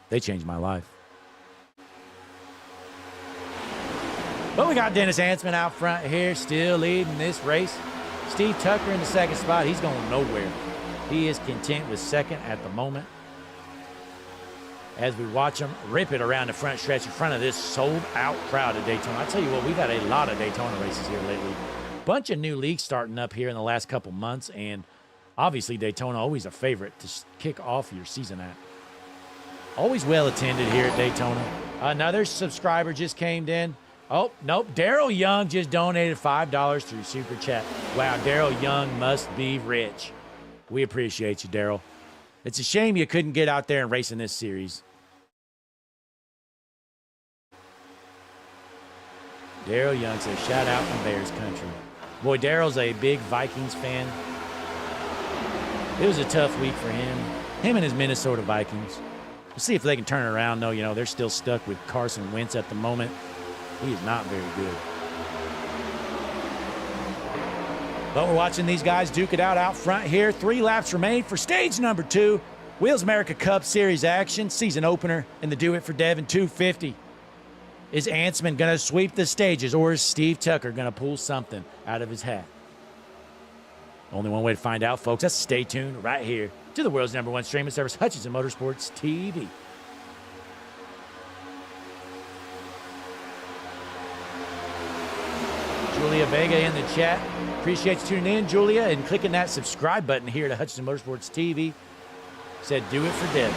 S4: They changed my life. But we got Dennis Hansman out front here, still leading this race. Steve Tucker in the second spot. He's going nowhere. He is content with second at the moment. As we watch him rip it around the front stretch in front of this sold-out crowd at Daytona. I tell you what, we've had a lot of Daytona races here lately. Bunch of new leagues starting up here in the last couple months, and obviously Daytona always a favorite to kick off your season at. Always well attended here at Daytona. Another subscriber just came in. Oh, nope. Daryl Young just donated $5 through Super Chat. Wow, Daryl Young must be rich. We appreciate you, Daryl. It's a shame you couldn't get out there and race in this series. Daryl Young says, shout out from Bears country. Boy, Daryl's a big Vikings fan. It was a tough week for him. Him and his Minnesota Vikings. We'll see if they can turn it around. No, you know, they're still stuck with Carson Wentz at the moment. He is not very good. But we're watching these guys duke it out front here. 3 laps remain for stage number 2. Wheels America Cup Series action. Season opener in the Do It for Devin 250. Is Ansman going to sweep the stages, or is Steve Tucker going to pull something out of his hat? Only one way to find out, folks. That's stay tuned right here to the world's #1 streaming service, Hutchinson Motorsports TV. Julia Vega in the chat. Appreciate you tuning in, Julia, and clicking that subscribe button here to Hutchinson Motorsports TV. Said, do it for Devin.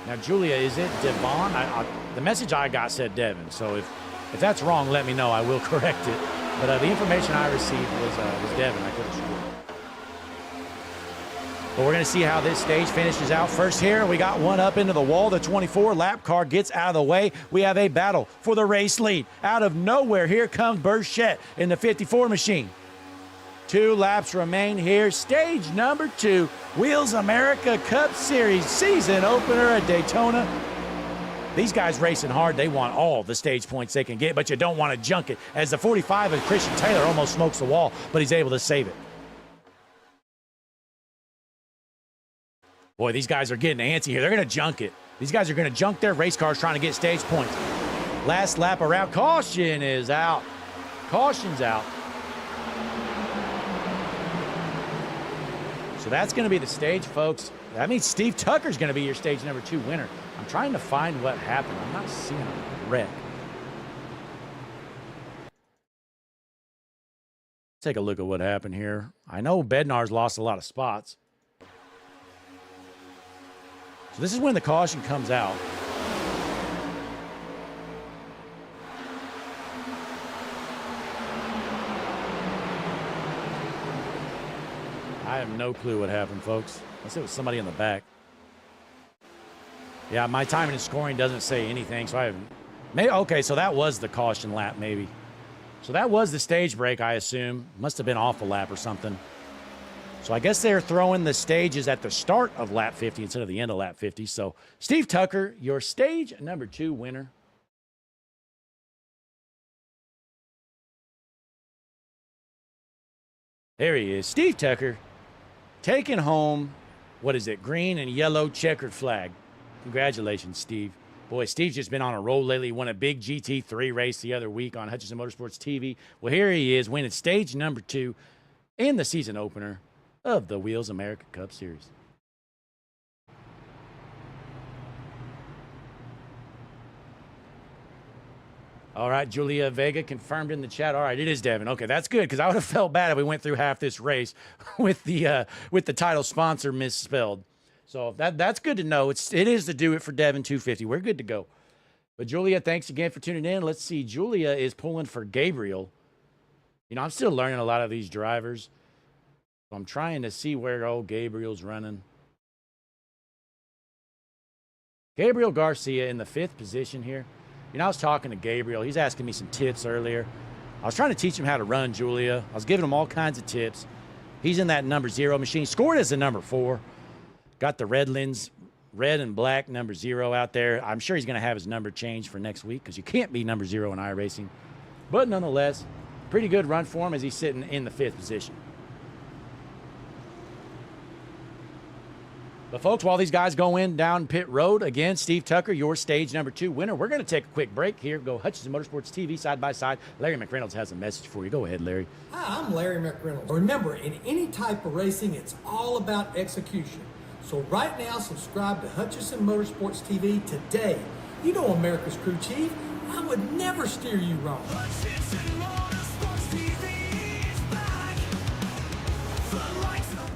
S4: Now, Julia, is it Devon? The message I got said Devin, so if that's wrong, let me know. I will correct it. But the information I received was Devin. I could have sworn. But we're going to see how this stage finishes out. First here, we got one up into the wall. The 24-lap car gets out of the way. We have a battle for the race lead. Out of nowhere, here comes Burchett in the 54 machine. 2 laps remain here. Stage number 2, Wheels America Cup Series season opener at Daytona. These guys racing hard. They want all the stage points they can get, but you don't want to junk it, as the 45 of Christian Taylor almost smokes the wall, but he's able to save it. Boy, these guys are getting antsy here. They're going to junk it. These guys are going to junk their race cars trying to get stage points. Last lap around. Caution is out. Caution's out. So that's going to be the stage, folks. That means Steve Tucker's going to be your stage number 2 winner. I'm trying to find what happened. I'm not seeing a wreck. Take a look at what happened here. I know Bednar's lost a lot of spots. So this is when the caution comes out. I have no clue what happened, folks. Unless it was somebody in the back. Yeah, my timing and scoring doesn't say anything, so I haven't. Maybe, okay, so that was the caution lap, maybe. So that was the stage break, I assume. Must have been off a lap or something. So I guess they're throwing the stages at the start of lap 50 instead of the end of lap 50. So Steve Tucker, your stage number 2 winner. There he is, Steve Tucker, taking home, what is it, green and yellow checkered flag. Congratulations, Steve. Boy, Steve's just been on a roll lately. He won a big GT3 race the other week on Hutchinson Motorsports TV. Well, here he is, winning stage number 2 in the season opener of the Wheels America Cup Series. All right, Julia Vega confirmed in the chat. All right, it is Devin. Okay, that's good because I would have felt bad if we went through half this race with the title sponsor misspelled. So that's good to know. It is the Do It for Devin 250. We're good to go. But Julia, thanks again for tuning in. Let's see. Julia is pulling for Gabriel. You know, I'm still learning a lot of these drivers. So I'm trying to see where old Gabriel's running. Gabriel Garcia in the 5th position here. You know, I was talking to Gabriel. He's asking me some tips earlier. I was trying to teach him how to run, Julia. I was giving him all kinds of tips. He's in that number 0 machine. Scored as the number 4. Got the Redlands red and black number 0 out there. I'm sure he's going to have his number changed for next week because you can't be number 0 in iRacing. But nonetheless, pretty good run for him as he's sitting in the 5th position. But folks, while these guys go in down pit road, again, Steve Tucker, your stage number 2 winner. We're going to take a quick break here. Go Hutchinson Motorsports TV side by side. Larry McReynolds has a message for you. Go ahead, Larry.
S1: Hi, I'm Larry McReynolds. Remember, in any type of racing, it's all about execution. So right now, subscribe to Hutchinson Motorsports TV today. You know America's crew chief. I would never steer you wrong.
S2: Hutchinson Motorsports TV is back. The lights are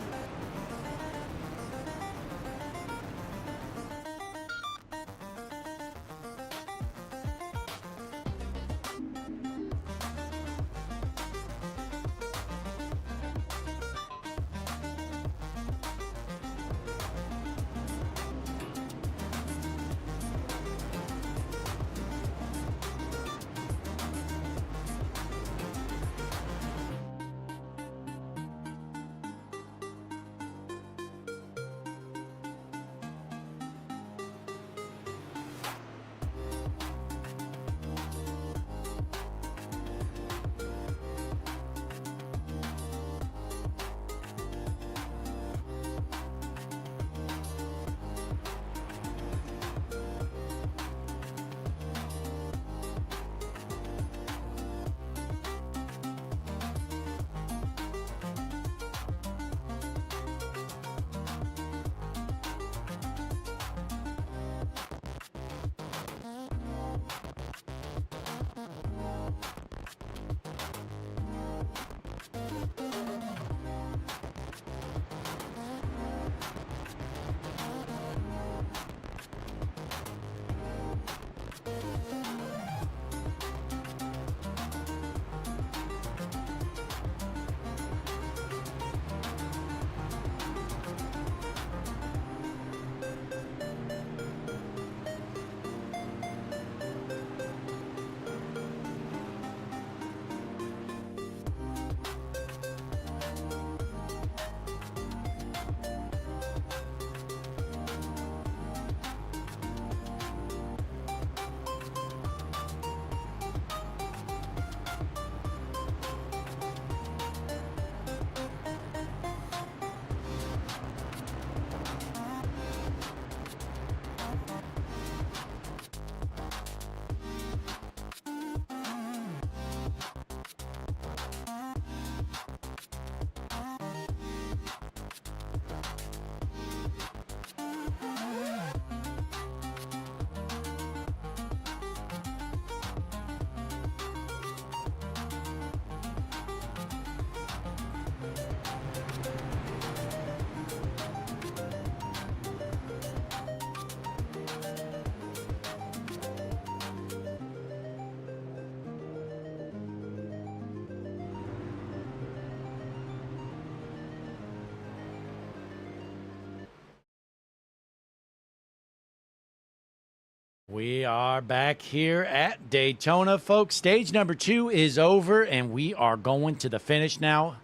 S4: We are back here at Daytona, folks. Stage number 2 is over, and we are going to the finish now.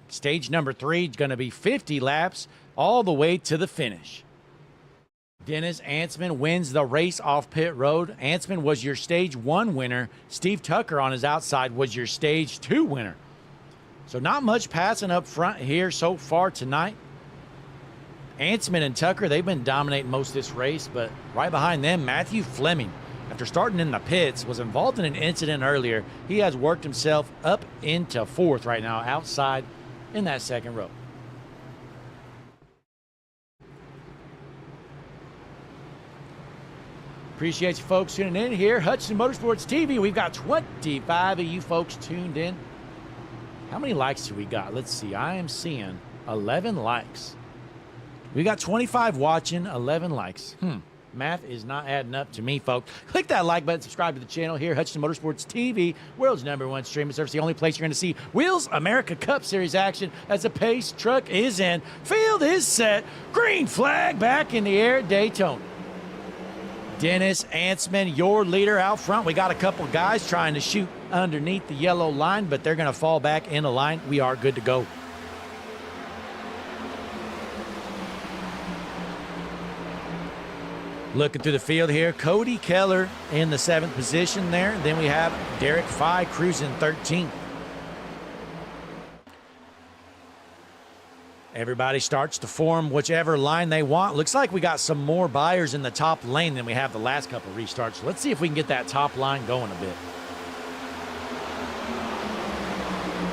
S4: Stage number 3 is going to be 50 laps all the way to the finish. Dennis Ansman wins the race off pit road. Ansman was your stage 1 winner. Steve Tucker on his outside was your stage 2 winner. So not much passing up front here so far tonight. Ansman and Tucker, they've been dominating most of this race, but right behind them, Matthew Fleming, after starting in the pits, was involved in an incident earlier. He has worked himself up into 4th right now, outside in that 2nd row. Appreciate you folks tuning in here. Hutchinson Motorsports TV. We've got 25 of you folks tuned in. How many likes do we got? Let's see. I am seeing 11 likes. We got 25 watching, 11 likes. Math is not adding up to me, folks. Click that like button, subscribe to the channel here, Hutchinson Motorsports TV, world's #1 streaming service, the only place you're going to see Wheels America Cup Series action as the pace truck is in. Field is set. Green flag back in the air at Daytona. Dennis Ansman, your leader out front. We got a couple guys trying to shoot underneath the yellow line, but they're going to fall back in the line. We are good to go. Looking through the field here, Cody Keller in the 7th position there. Then we have Derek Fye cruising 13th. Everybody starts to form whichever line they want. Looks like we got some more buyers in the top lane than we have the last couple of restarts. Let's see if we can get that top line going a bit.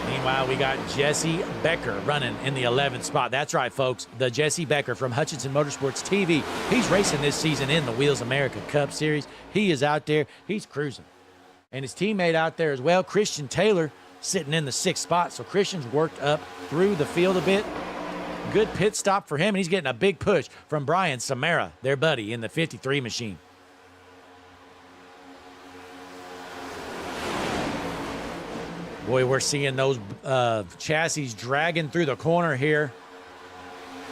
S4: Meanwhile, we got Jesse Becker running in the 11th spot. That's right, folks. The Jesse Becker from Hutchinson Motorsports TV. He's racing this season in the Wheels America Cup Series. He is out there. He's cruising. And his teammate out there as well, Christian Taylor, sitting in the 6th spot. So Christian's worked up through the field a bit. Good pit stop for him, and he's getting a big push from Brian Samara, their buddy, in the 53 machine. Boy, we're seeing those chassis dragging through the corner here.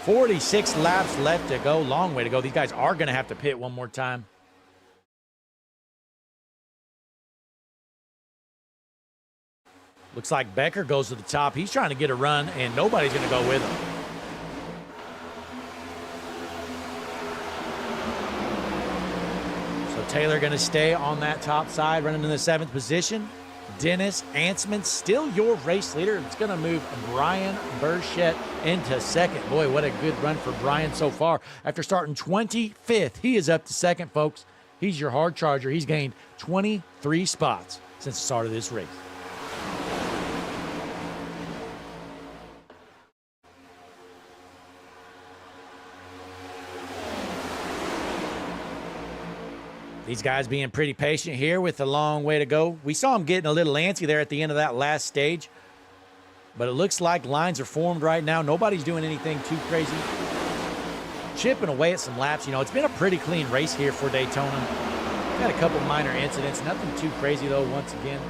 S4: 46 laps left to go. Long way to go. These guys are going to have to pit one more time. Looks like Becker goes to the top. He's trying to get a run, and nobody's going to go with him. So Taylor going to stay on that top side, running in the 7th position. Dennis Ansman, still your race leader. It's going to move Brian Burchett into 2nd. Boy, what a good run for Brian so far. After starting 25th, he is up to 2nd, folks. He's your hard charger. He's gained 23 spots since the start of this race. These guys being pretty patient here with a long way to go. We saw them getting a little antsy there at the end of that last stage. But it looks like lines are formed right now. Nobody's doing anything too crazy. Chipping away at some laps. You know, it's been a pretty clean race here for Daytona. Got a couple minor incidents. Nothing too crazy, though, once again.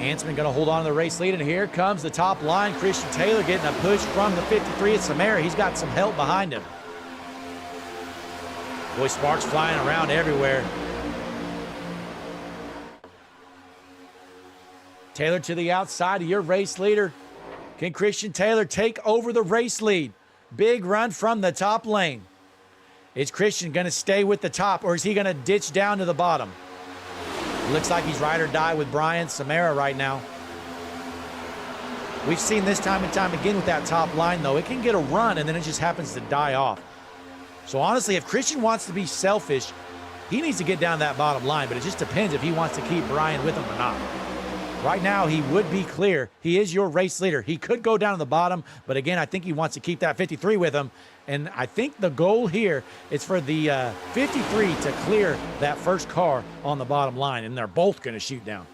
S4: Ansman going to hold on to the race lead, and here comes the top line. Christian Taylor getting a push from the 53 at Samara. He's got some help behind him. Boy, sparks flying around everywhere. Taylor to the outside of your race leader. Can Christian Taylor take over the race lead? Big run from the top lane. Is Christian going to stay with the top, or is he going to ditch down to the bottom? Looks like he's ride or die with Brian Samara right now. We've seen this time and time again with that top line, though. It can get a run, and then it just happens to die off. So honestly, if Christian wants to be selfish, he needs to get down that bottom line, but it just depends if he wants to keep Brian with him or not. Right now, he would be clear. He is your race leader. He could go down to the bottom, but again, I think he wants to keep that 53 with him. And I think the goal here is for the 53 to clear that first car on the bottom line, and they're both going to shoot down.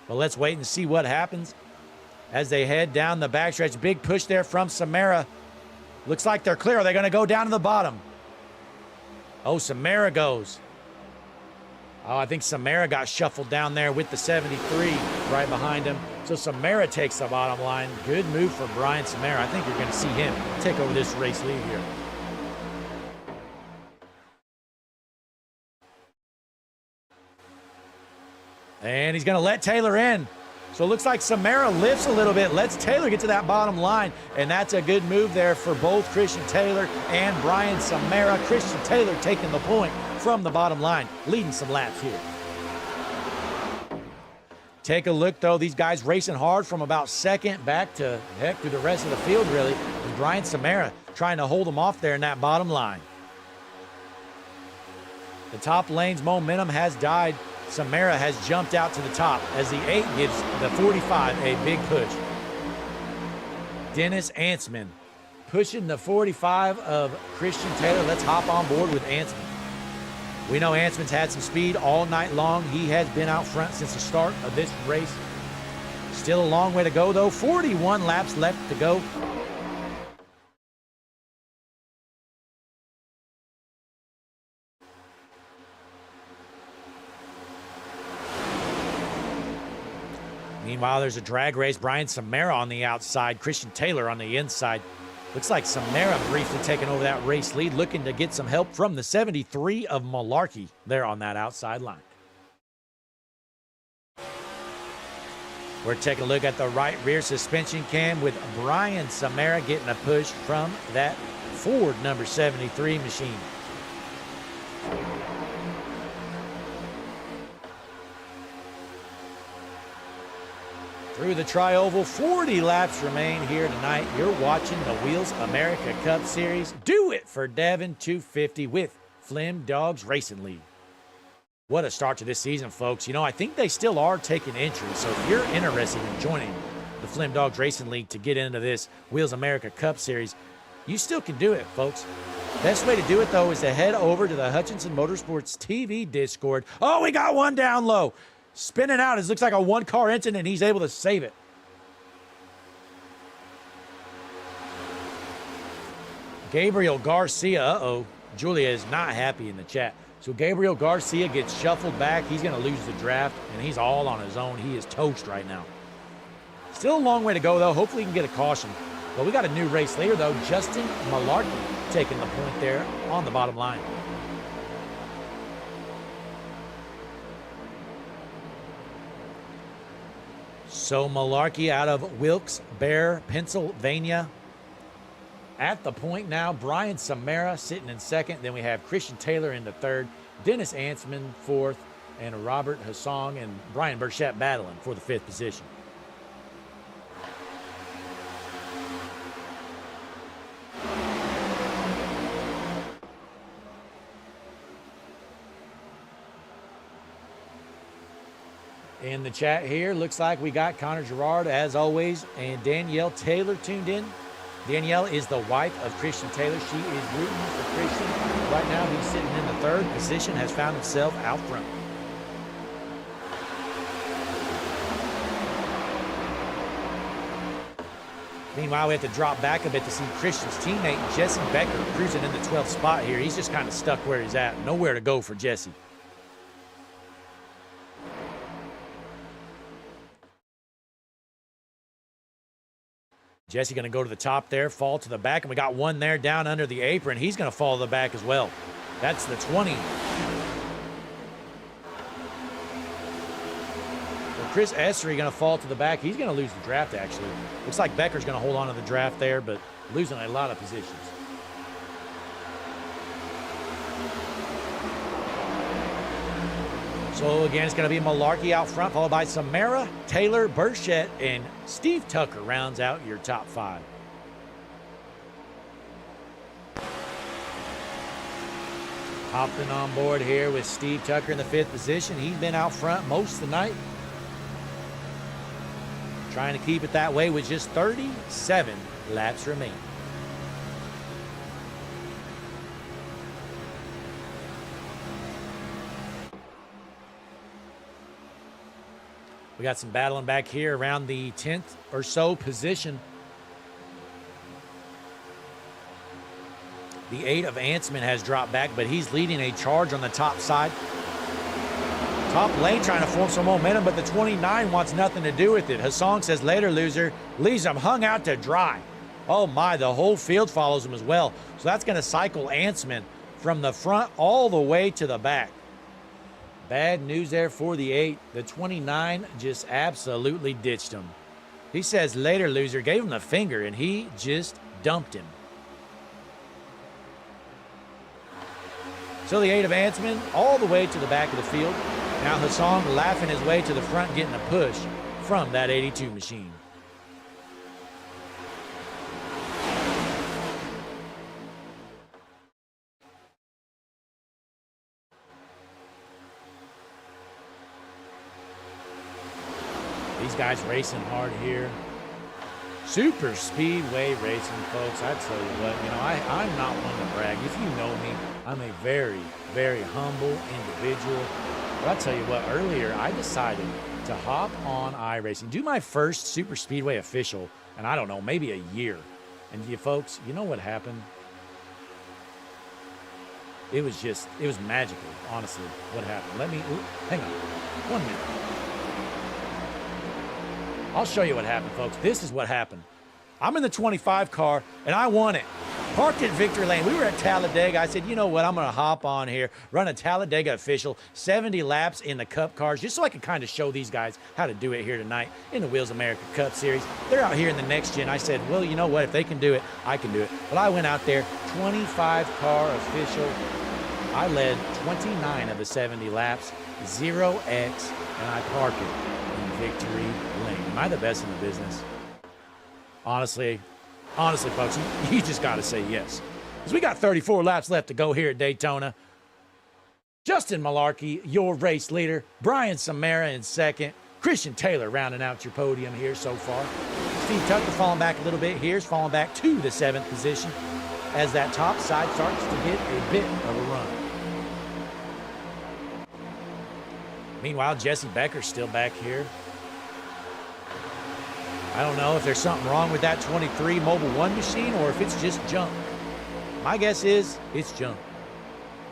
S4: But let's wait and see what happens as they head down the backstretch. Big push there from Samara. Looks like they're clear. Are they going to go down to the bottom? Oh, Samara goes. Oh, I think Samara got shuffled down there with the 73 right behind him. So Samara takes the bottom line. Good move for Brian Samara. I think you're going to see him take over this race lead here. And he's going to let Taylor in. So it looks like Samara lifts a little bit, lets Taylor get to that bottom line, and that's a good move there for both Christian Taylor and Brian Samara. Christian Taylor taking the point from the bottom line, leading some laps here. Take a look, though. These guys racing hard from about 2nd back to, heck, through the rest of the field, really. With Brian Samara trying to hold them off there in that bottom line. The top lane's momentum has died Samara has jumped out to the top as the 8 gives the 45 a big push. Dennis Ansman pushing the 45 of Christian Taylor. Let's hop on board with Ansman. We know Ansman's had some speed all night long. He has been out front since the start of this race. Still a long way to go, though. 41 laps left to go. Meanwhile, there's a drag race. Brian Samara on the outside, Christian Taylor on the inside. Looks like Samara briefly taking over that race lead, looking to get some help from the 73 of Malarkey there on that outside line. We're taking a look at the right rear suspension cam with Brian Samara getting a push from that Ford number 73 machine. Through the tri-oval, 40 laps remain here tonight. You're watching the Wheels America Cup Series. Do it for Devin 250 with Flim Dogs Racing League. What a start to this season, folks. You know, I think they still are taking entry. So if you're interested in joining the Flim Dogs Racing League to get into this Wheels America Cup Series, you still can do it, folks. Best way to do it, though, is to head over to the Hutchinson Motorsports TV Discord. Oh, we got one down low. Spinning out. It looks like a one-car engine, and he's able to save it. Gabriel Garcia. Uh-oh. Julia is not happy in the chat. So Gabriel Garcia gets shuffled back. He's going to lose the draft, and he's all on his own. He is toast right now. Still a long way to go, though. Hopefully he can get a caution. But we got a new race leader, though. Justin Malarkey taking the point there on the bottom line. So Malarkey out of Wilkes-Barre, Pennsylvania. At the point now, Brian Samara sitting in second. Then we have Christian Taylor in the third, Dennis Ansman fourth, and Robert Hassong and Brian Burchett battling for the fifth position. In the chat here, looks like we got Connor Gerard, as always, and Danielle Taylor tuned in. Danielle is the wife of Christian Taylor. She is rooting for Christian. Right now, he's sitting in the third position, has found himself out front. Meanwhile, we have to drop back a bit to see Christian's teammate, Jesse Becker, cruising in the 12th spot here. He's just kind of stuck where he's at. Nowhere to go for Jesse. Jesse going to go to the top there, fall to the back, and we got one there down under the apron. He's going to fall to the back as well. That's the 20. Well, Chris Essery going to fall to the back. He's going to lose the draft, actually. Looks like Becker's going to hold on to the draft there, but losing a lot of positions. So again, it's going to be Malarkey out front, followed by Samara, Taylor, Burchett, and Steve Tucker rounds out your top five. Hopping on board here with Steve Tucker in the fifth position. He's been out front most of the night. Trying to keep it that way with just 37 laps remaining. We got some battling back here around the 10th or so position. The 8 of Ansman has dropped back, but he's leading a charge on the top side. Top lane trying to form some momentum, but the 29 wants nothing to do with it. Hassong says, later, loser. Leaves him hung out to dry. Oh, my, the whole field follows him as well. So that's going to cycle Ansman from the front all the way to the back. Bad news there for the 8. The 29 just absolutely ditched him. He says, later, loser, gave him the finger, and he just dumped him. So the 8 of Ansman all the way to the back of the field. Now Hassong laughing his way to the front, getting a push from that 82 machine. These guys racing hard here. Super speedway racing, folks. I tell you what, I'm not one to brag. If you know me, I'm a very, very humble individual. But I tell you what, earlier I decided to hop on iRacing, do my first super speedway official, and I don't know, maybe a year. And you folks, you know what happened? It was magical, honestly, what happened. Hang on, 1 minute. I'll show you what happened, folks. This is what happened. I'm in the 25 car, and I won it. Parked at Victory Lane. We were at Talladega. I said, you know what? I'm going to hop on here, run a Talladega official, 70 laps in the Cup cars, just so I can kind of show these guys how to do it here tonight in the Wheels America Cup Series. They're out here in the next gen. I said, well, you know what? If they can do it, I can do it. But I went out there, 25-car official. I led 29 of the 70 laps, 0X, and I parked it in Victory Lane. Am I the best in the business? Honestly, folks, you just got to say yes. Because we got 34 laps left to go here at Daytona. Justin Malarkey, your race leader. Brian Samara in second. Christian Taylor rounding out your podium here so far. Steve Tucker falling back a little bit here. He's falling back to the 7th position as that top side starts to get a bit of a run. Meanwhile, Jesse Becker's still back here. I don't know if there's something wrong with that 23 Mobile 1 machine or if it's just junk. My guess is it's junk.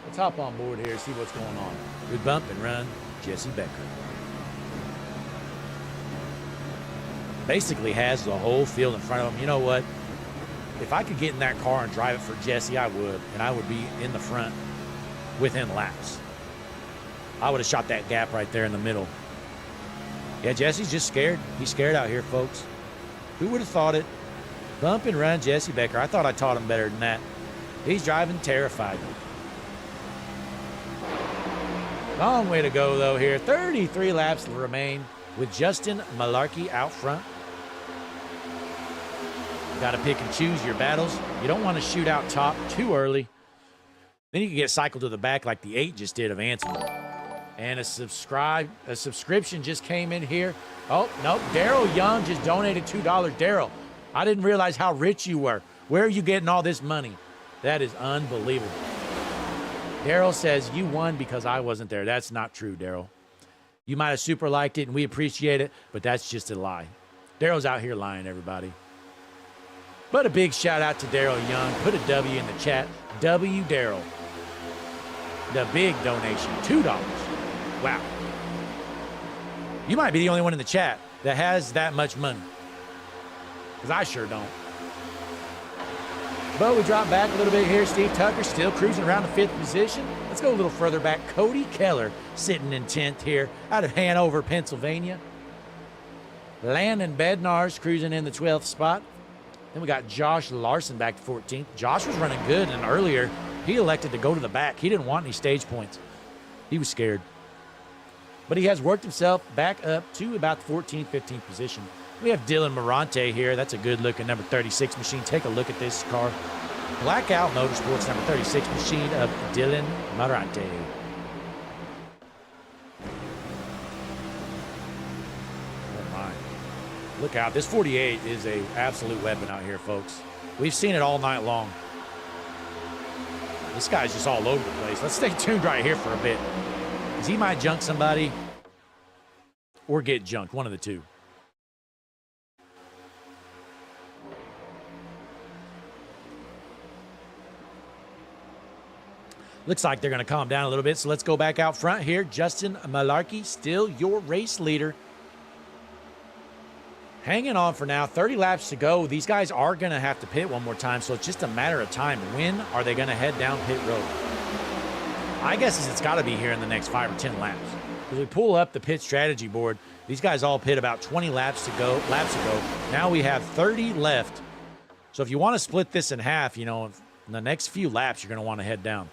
S4: Let's hop on board here and see what's going on. Good bump and run, Jesse Becker. Basically has the whole field in front of him. You know what? If I could get in that car and drive it for Jesse, I would. And I would be in the front within laps. I would have shot that gap right there in the middle. Yeah, Jesse's just scared. He's scared out here, folks. Who would have thought it? Bump and run Jesse Becker. I thought I taught him better than that. He's driving terrified. Long way to go, though, here. 33 laps remain with Justin Malarkey out front. You got to pick and choose your battles. You don't want to shoot out top too early. Then you can get cycled to the back like the 8 just did of Ansel. And a subscription just came in here. Oh, nope. Daryl Young just donated $2. Daryl, I didn't realize how rich you were. Where are you getting all this money? That is unbelievable. Daryl says you won because I wasn't there. That's not true, Daryl. You might have super liked it, and we appreciate it, but that's just a lie. Daryl's out here lying, everybody. But a big shout-out to Daryl Young. Put a W in the chat. W Daryl. The big donation, $2. Wow. You might be the only one in the chat that has that much money. Because I sure don't. But we drop back a little bit here. Steve Tucker still cruising around the 5th position. Let's go a little further back. Cody Keller sitting in 10th here out of Hanover, Pennsylvania. Landon Bednar's cruising in the 12th spot. Then we got Josh Larson back to 14th. Josh was running good, and earlier he elected to go to the back. He didn't want any stage points. He was scared. But he has worked himself back up to about the 14th, 15th position. We have Dylan Morante here. That's a good-looking number 36 machine. Take a look at this car. Blackout Motorsports number 36 machine of Dylan Morante. Oh, my. Look out. This 48 is an absolute weapon out here, folks. We've seen it all night long. This guy's just all over the place. Let's stay tuned right here for a bit. Because he might junk somebody or get junked. One of the two. Looks like they're going to calm down a little bit. So let's go back out front here. Justin Malarkey, still your race leader. Hanging on for now. 30 laps to go. These guys are going to have to pit one more time, so it's just a matter of time. When are they going to head down pit road? My guess is it's got to be here in the next 5 or 10 laps. As we pull up the pit strategy board, these guys all pit about 20 laps ago. Now we have 30 left. So if you want to split this in half, you know, in the next few laps, you're going to want to head down.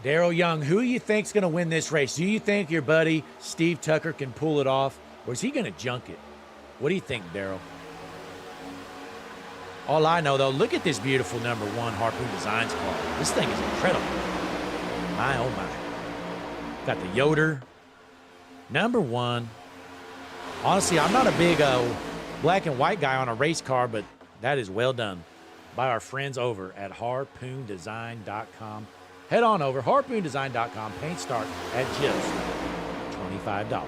S4: Daryl Young, who do you think's going to win this race? Do you think your buddy Steve Tucker can pull it off, or is he going to junk it? What do you think, Daryl? All I know, though, look at this beautiful number 1 Harpoon Designs car. This thing is incredible. My, oh my. Got the Yoder. Number 1. Honestly, I'm not a big black and white guy on a race car, but that is well done by our friends over at harpoondesign.com. Head on over, harpoondesign.com. Paint start at just $25.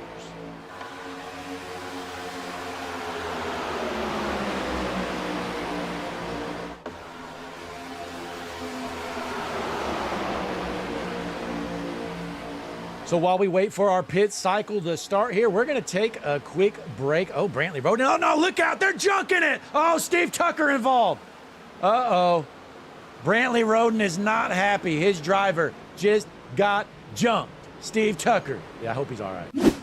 S4: So while we wait for our pit cycle to start here, we're going to take a quick break. Oh, Brantley Roden. Oh, no, look out. They're junking it. Oh, Steve Tucker involved. Uh-oh. Brantley Roden is not happy. His driver just got jumped. Steve Tucker. Yeah, I hope he's all right.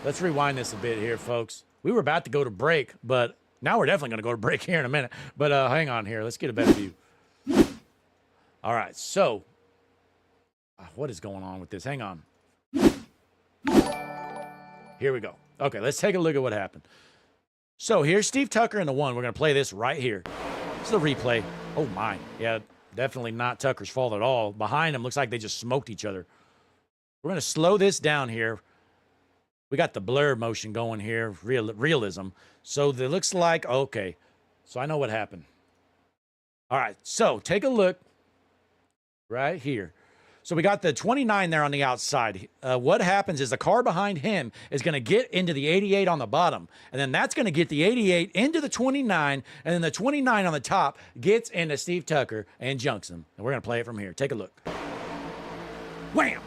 S4: Let's rewind this a bit here, folks. We were about to go to break, but now we're definitely going to go to break here in a minute. But hang on here. Let's get a better view. All right, so what is going on with this? Hang on. Here we go. Okay, let's take a look at what happened. So here's Steve Tucker in the 1. We're going to play this right here. It's the replay. Oh, my. Yeah, definitely not Tucker's fault at all. Behind him, looks like they just smoked each other. We're going to slow this down here. We got the blur motion going here, realism. So it looks like, okay, so I know what happened. All right, so take a look right here. So we got the 29 there on the outside. What happens is the car behind him is going to get into the 88 on the bottom, and then that's going to get the 88 into the 29, and then the 29 on the top gets into Steve Tucker and junks him. And we're going to play it from here. Take a look. Wham!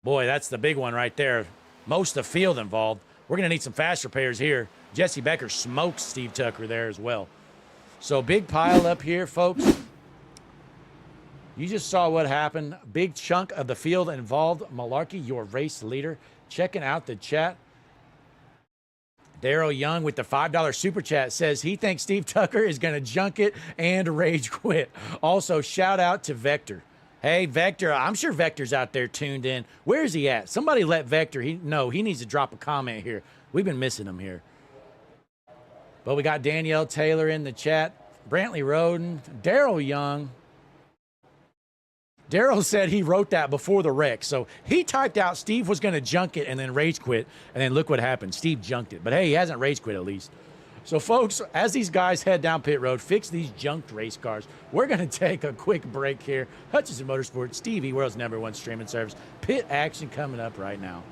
S4: Boy, that's the big one right there. Most of the field involved. We're going to need some fast repairs here. Jesse Becker smokes Steve Tucker there as well. So big pile up here, folks. You just saw what happened. Big chunk of the field involved. Malarkey, your race leader. Checking out the chat. Daryl Young with the $5 super chat says he thinks Steve Tucker is going to junk it and rage quit. Also, shout out to Vector. Hey, Vector, I'm sure Vector's out there tuned in. Where is he at? Somebody let Vector know he needs to drop a comment here. We've been missing him here. But we got Danielle Taylor in the chat. Brantley Roden. Daryl Young. Daryl said he wrote that before the wreck. So he typed out Steve was going to junk it and then rage quit. And then look what happened. Steve junked it. But, hey, he hasn't rage quit at least. So, folks, as these guys head down pit road, fix these junked race cars, we're going to take a quick break here. Hutchinson Motorsports, TV, world's #1 streaming service. Pit action coming up right now.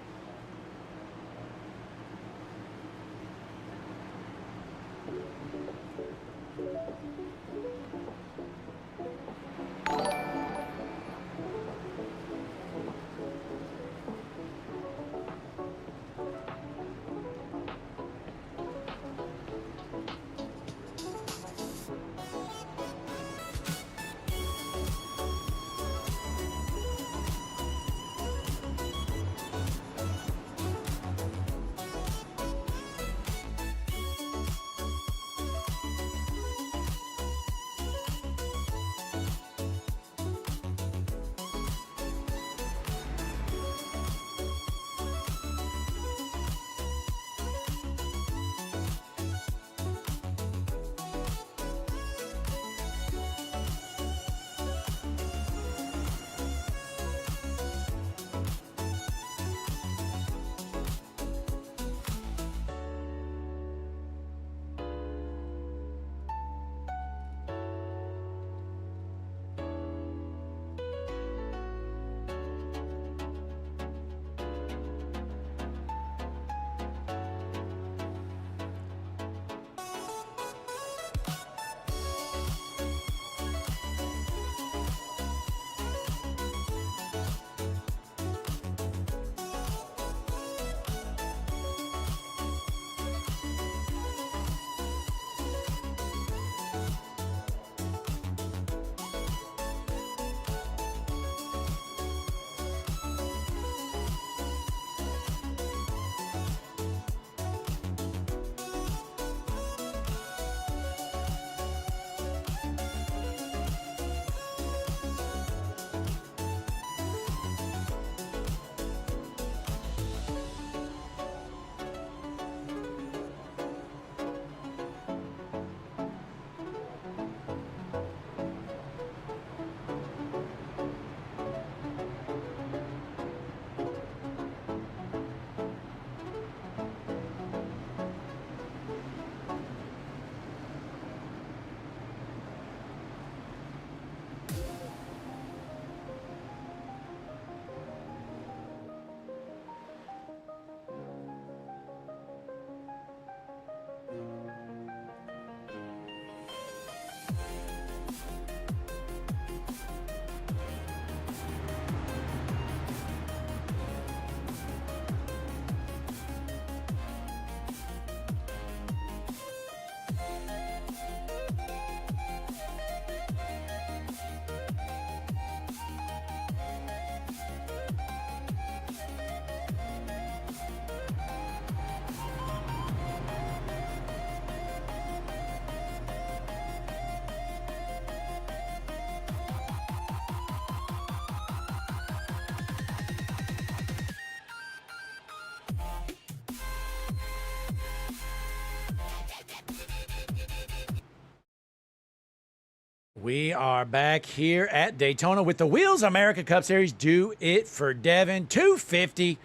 S4: We are back here at Daytona with the Wheels America Cup Series. Do it for Devin. 250.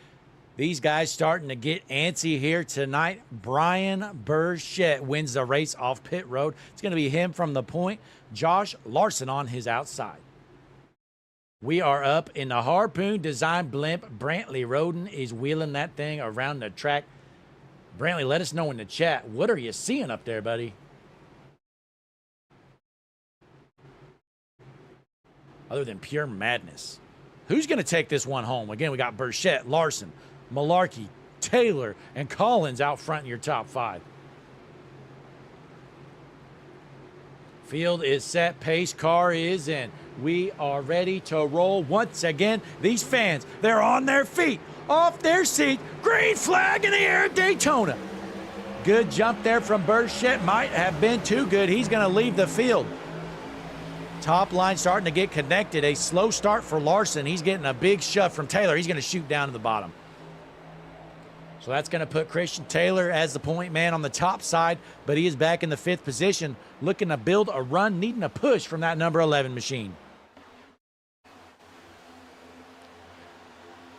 S4: These guys starting to get antsy here tonight. Brian Burchett wins the race off pit road. It's going to be him from the point. Josh Larson on his outside. We are up in the Harpoon Design Blimp. Brantley Roden is wheeling that thing around the track. Brantley, let us know in the chat. What are you seeing up there, buddy? Other than pure madness. Who's going to take this one home? Again, we got Burchett, Larson, Malarkey, Taylor, and Collins out front in your top 5. Field is set. Pace car is in. We are ready to roll once again. These fans, they're on their feet, off their seat. Green flag in the air at Daytona. Good jump there from Burchett. Might have been too good. He's going to leave the field. Top line starting to get connected. A slow start for Larson. He's getting a big shove from Taylor. He's going to shoot down to the bottom. So that's going to put Christian Taylor as the point man on the top side, but he is back in the 5th position, looking to build a run, needing a push from that number 11 machine.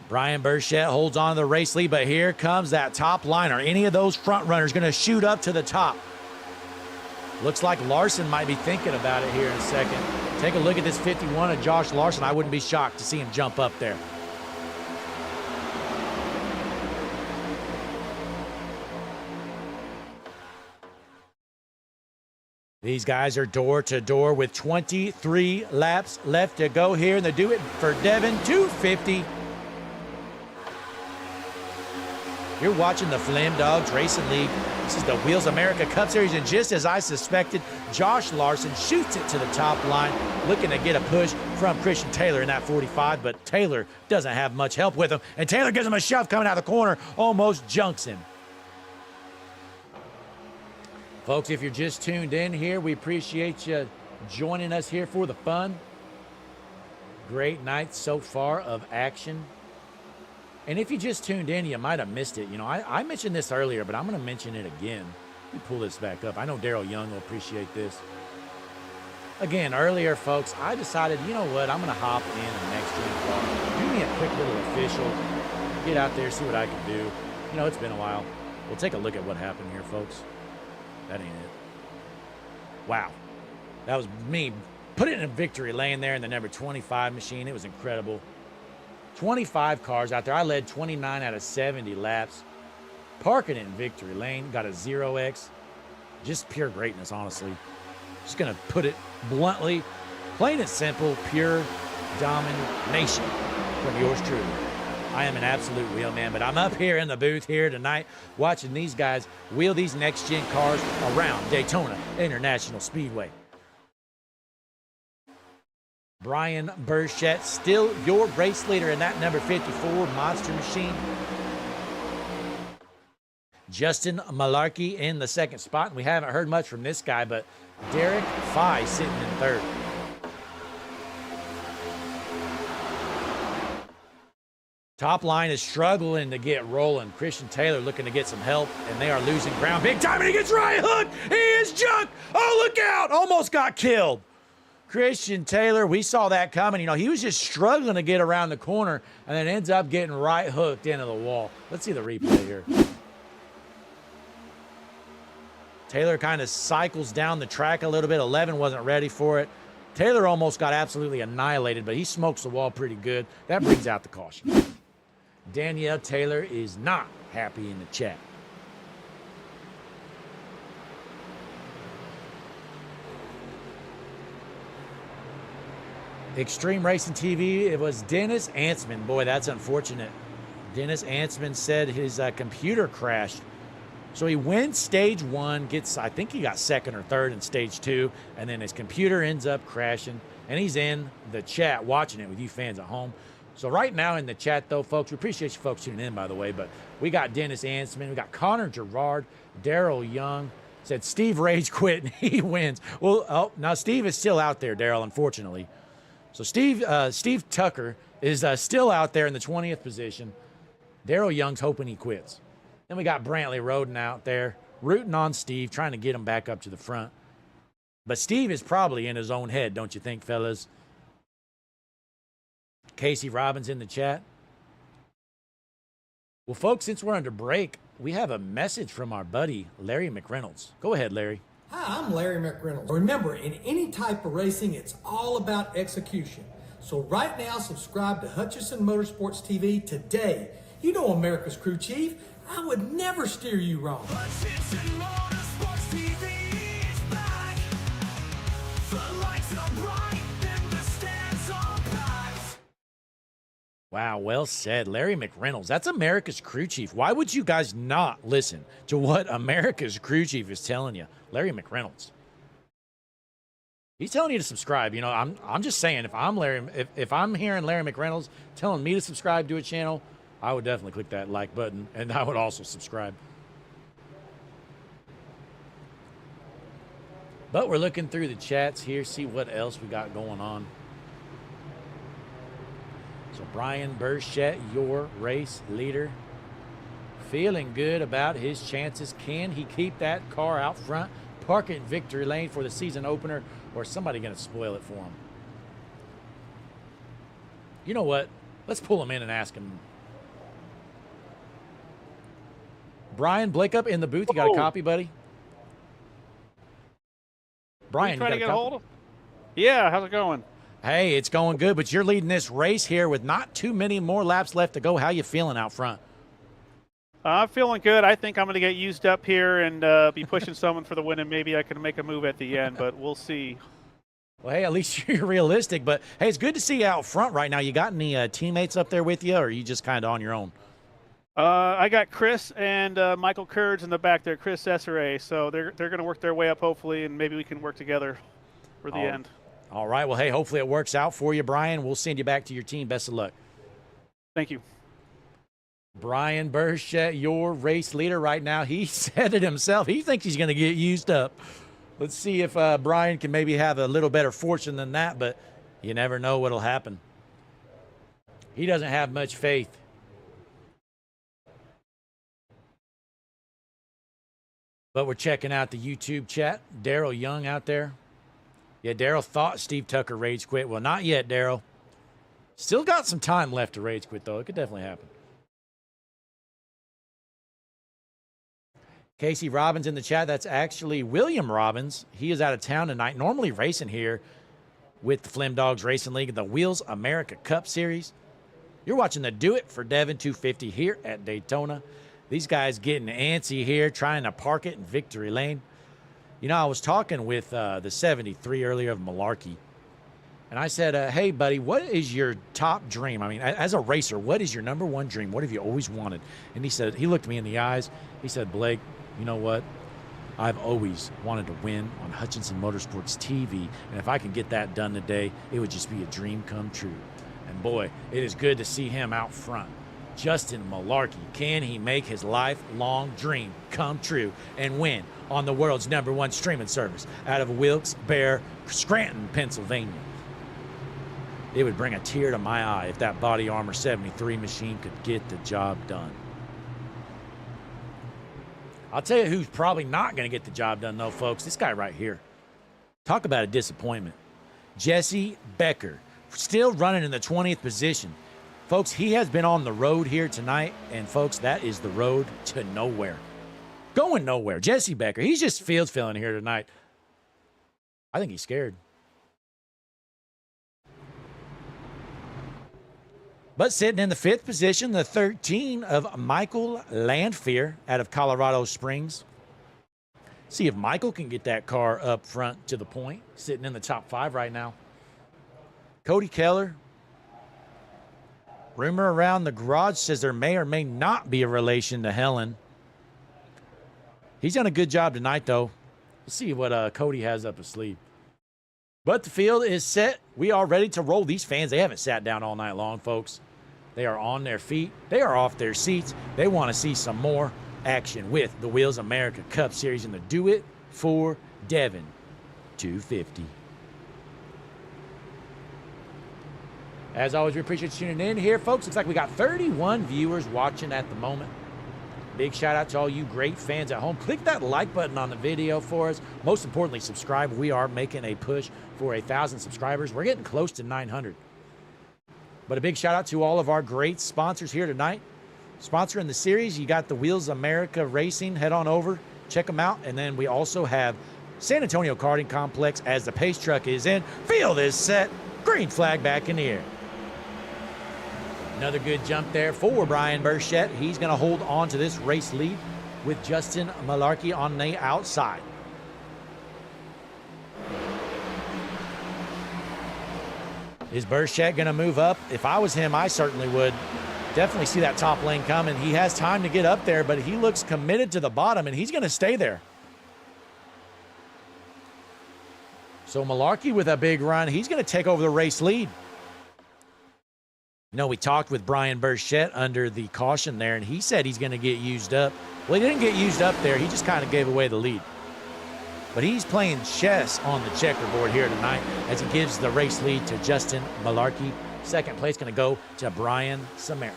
S4: Brian Burchett holds on to the race lead, but here comes that top line. Are any of those front runners going to shoot up to the top? Looks like Larson might be thinking about it here in a second. Take a look at this 51 of Josh Larson. I wouldn't be shocked to see him jump up there. These guys are door to door with 23 laps left to go here, and they do it for Devin, 250. You're watching the Flame Dogs Racing League. This is the Wheels America Cup Series, and just as I suspected, Josh Larson shoots it to the top line, looking to get a push from Christian Taylor in that 45, but Taylor doesn't have much help with him, and Taylor gives him a shove coming out of the corner, almost junks him. Folks, if you're just tuned in here, we appreciate you joining us here for the fun. Great night so far of action. And if you just tuned in, you might have missed it. You know, I mentioned this earlier, but I'm going to mention it again. Let me pull this back up. I know Daryl Young will appreciate this. Again, earlier, folks, I decided, you know what, I'm going to hop in a next-gen car. Do me a quick little official. Get out there, see what I can do. You know, it's been a while. We'll take a look at what happened here, folks. That ain't it. Wow. That was me. Put it in a victory lane there in the number 25 machine. It was incredible. 25 cars out there. I led 29 out of 70 laps. Parking in victory lane. Got a 0X. Just pure greatness, honestly. Just going to put it bluntly. Plain and simple, pure domination from yours truly. I am an absolute wheel man, but I'm up here in the booth here tonight watching these guys wheel these next-gen cars around Daytona International Speedway. Brian Burchett, still your race leader in that number 54 monster machine. Justin Malarkey in the 2nd spot. We haven't heard much from this guy, but Derek Fye sitting in 3rd. Top line is struggling to get rolling. Christian Taylor looking to get some help, and they are losing ground big time, and he gets right hooked. He is junked. Oh, look out. Almost got killed. Christian Taylor, we saw that coming. You know, he was just struggling to get around the corner and then ends up getting right hooked into the wall. Let's see the replay here. Taylor kind of cycles down the track a little bit. 11 wasn't ready for it. Taylor almost got absolutely annihilated, but he smokes the wall pretty good. That brings out the caution. Danielle Taylor is not happy in the chat. Extreme Racing TV, it was Dennis Ansman. Boy, that's unfortunate. Dennis Ansman said his computer crashed. So he wins stage 1, gets, I think he got 2nd or 3rd in stage 2, and then his computer ends up crashing, and he's in the chat watching it with you fans at home. So right now in the chat, though, folks, we appreciate you folks tuning in, by the way, but we got Dennis Ansman, we got Connor Gerard, Daryl Young, said Steve Rage quit, and he wins. Well, oh, now Steve is still out there, Daryl, unfortunately. So Steve Tucker is still out there in the 20th position. Daryl Young's hoping he quits. Then we got Brantley Roden out there, rooting on Steve, trying to get him back up to the front. But Steve is probably in his own head, don't you think, fellas? Casey Robbins in the chat. Well, folks, since we're under break, we have a message from our buddy, Larry McReynolds. Go ahead, Larry.
S1: Hi, I'm Larry McReynolds. Remember, in any type of racing, it's all about execution. So right now, subscribe to Hutchison Motorsports TV today. You know America's crew chief. I would never steer you wrong.
S2: Hutchison Motorsports TV is back. The lights are bright and the stands are packed.
S4: Wow, well said. Larry McReynolds. That's America's crew chief. Why would you guys not listen to what America's crew chief is telling you? Larry McReynolds. He's telling you to subscribe. You know, I'm just saying, if I'm hearing Larry McReynolds telling me to subscribe to a channel, I would definitely click that like button, and I would also subscribe. But we're looking through the chats here, see what else we got going on. So Brian Burchett, your race leader, feeling good about his chances. Can he keep that car out front, park it in victory lane for the season opener, or is somebody going to spoil it for him? You know what? Let's pull him in and ask him. Brian, Blake up in the booth. You got a copy, buddy? Brian, you
S6: trying
S4: got
S6: to
S4: a
S6: get a
S4: copy?
S6: hold of? Yeah, how's it going?
S4: Hey, it's going good, but you're leading this race here with not too many more laps left to go. How you feeling out front?
S6: I'm feeling good. I think I'm going to get used up here and be pushing someone for the win, and maybe I can make a move at the end, but we'll see.
S4: Well, hey, at least you're realistic. But, hey, it's good to see you out front right now. You got any teammates up there with you, or are you just kind of on your own?
S6: I got Chris and Michael Kurds in the back there, Chris Essere, so they're going to work their way up, hopefully, and maybe we can work together for the end.
S4: All right. Well, hey, hopefully it works out for you, Brian. We'll send you back to your team. Best of luck.
S6: Thank you.
S4: Brian Burchett, your race leader right now, he said it himself. He thinks he's going to get used up. Let's see if Brian can maybe have a little better fortune than that, but you never know what'll happen. He doesn't have much faith. But we're checking out the YouTube chat. Daryl Young out there. Yeah, Daryl thought Steve Tucker rage quit. Well, not yet, Daryl. Still got some time left to rage quit, though. It could definitely happen. Casey Robbins in the chat. That's actually William Robbins. He is out of town tonight. Normally racing here with the Flim Dogs Racing League in the Wheels America Cup Series. You're watching the Do It for Devin 250 here at Daytona. These guys getting antsy here, trying to park it in victory lane. You know, I was talking with the 73 earlier of Malarkey, and I said, hey, buddy, what is your top dream? I mean, as a racer, what is your number one dream? What have you always wanted? And he said, he looked me in the eyes. He said, Blake, you know what? I've always wanted to win on Hutchison Motorsports TV, and if I can get that done today, it would just be a dream come true. And boy, it is good to see him out front. Justin Malarkey, can he make his lifelong dream come true and win on the world's #1 streaming service out of Wilkes-Barre, Scranton, Pennsylvania? It would bring a tear to my eye if that Body Armor 73 machine could get the job done. I'll tell you who's probably not going to get the job done, though, folks. This guy right here. Talk about a disappointment. Jesse Becker, still running in the 20th position. Folks, he has been on the road here tonight, and, folks, that is the road to nowhere. Going nowhere. Jesse Becker, he's just field filling here tonight. I think he's scared. But sitting in the 5th position, the 13 of Michael Landfear out of Colorado Springs. See if Michael can get that car up front to the point, sitting in the top 5 right now. Cody Keller. Rumor around the garage says there may or may not be a relation to Helen. He's done a good job tonight, though. Let's see what Cody has up his sleeve. But the field is set. We are ready to roll. These fans, they haven't sat down all night long, folks. They are on their feet. They are off their seats. They want to see some more action with the Wheels America Cup Series and the Do It for Devin 250. As always, we appreciate you tuning in here, folks. Looks like we got 31 viewers watching at the moment. Big shout out to all you great fans at home. Click that like button on the video for us. Most importantly, subscribe. We are making a push for 1,000 subscribers. We're getting close to 900. But a big shout out to all of our great sponsors here tonight. Sponsoring the series, you got the Wheels America Racing. Head on over, check them out. And then we also have San Antonio Karting Complex as the pace truck is in. Field is set. Green flag back in the air. Another good jump there for Brian Burchett. He's going to hold on to this race lead with Justin Malarkey on the outside. Is Burchett going to move up? If I was him, I certainly would. Definitely see that top lane coming. He has time to get up there, but he looks committed to the bottom, and he's going to stay there. So Malarkey with a big run. He's going to take over the race lead. You know, we talked with Brian Burchett under the caution there, and he said he's going to get used up. Well, he didn't get used up there. He just kind of gave away the lead. But he's playing chess on the checkerboard here tonight as he gives the race lead to Justin Malarkey. Second place going to go to Brian Samara.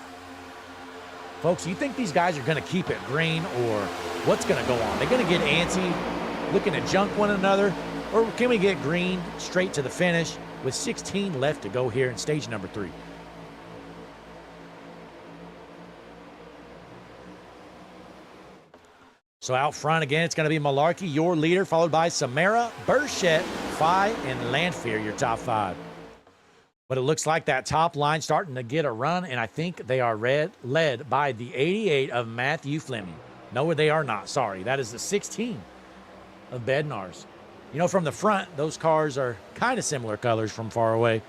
S4: Folks, you think these guys are going to keep it green, or what's going to go on? They're going to get antsy, looking to junk one another, or can we get green straight to the finish with 16 left to go here in stage number 3? So out front again, it's going to be Malarkey, your leader, followed by Samara, Burchett, Phi, and Landfear, your top 5. But it looks like that top line starting to get a run, and I think they are led by the 88 of Matthew Fleming. No, they are not. Sorry. That is the 16 of Bednar's. You know, from the front, those cars are kind of similar colors from far away.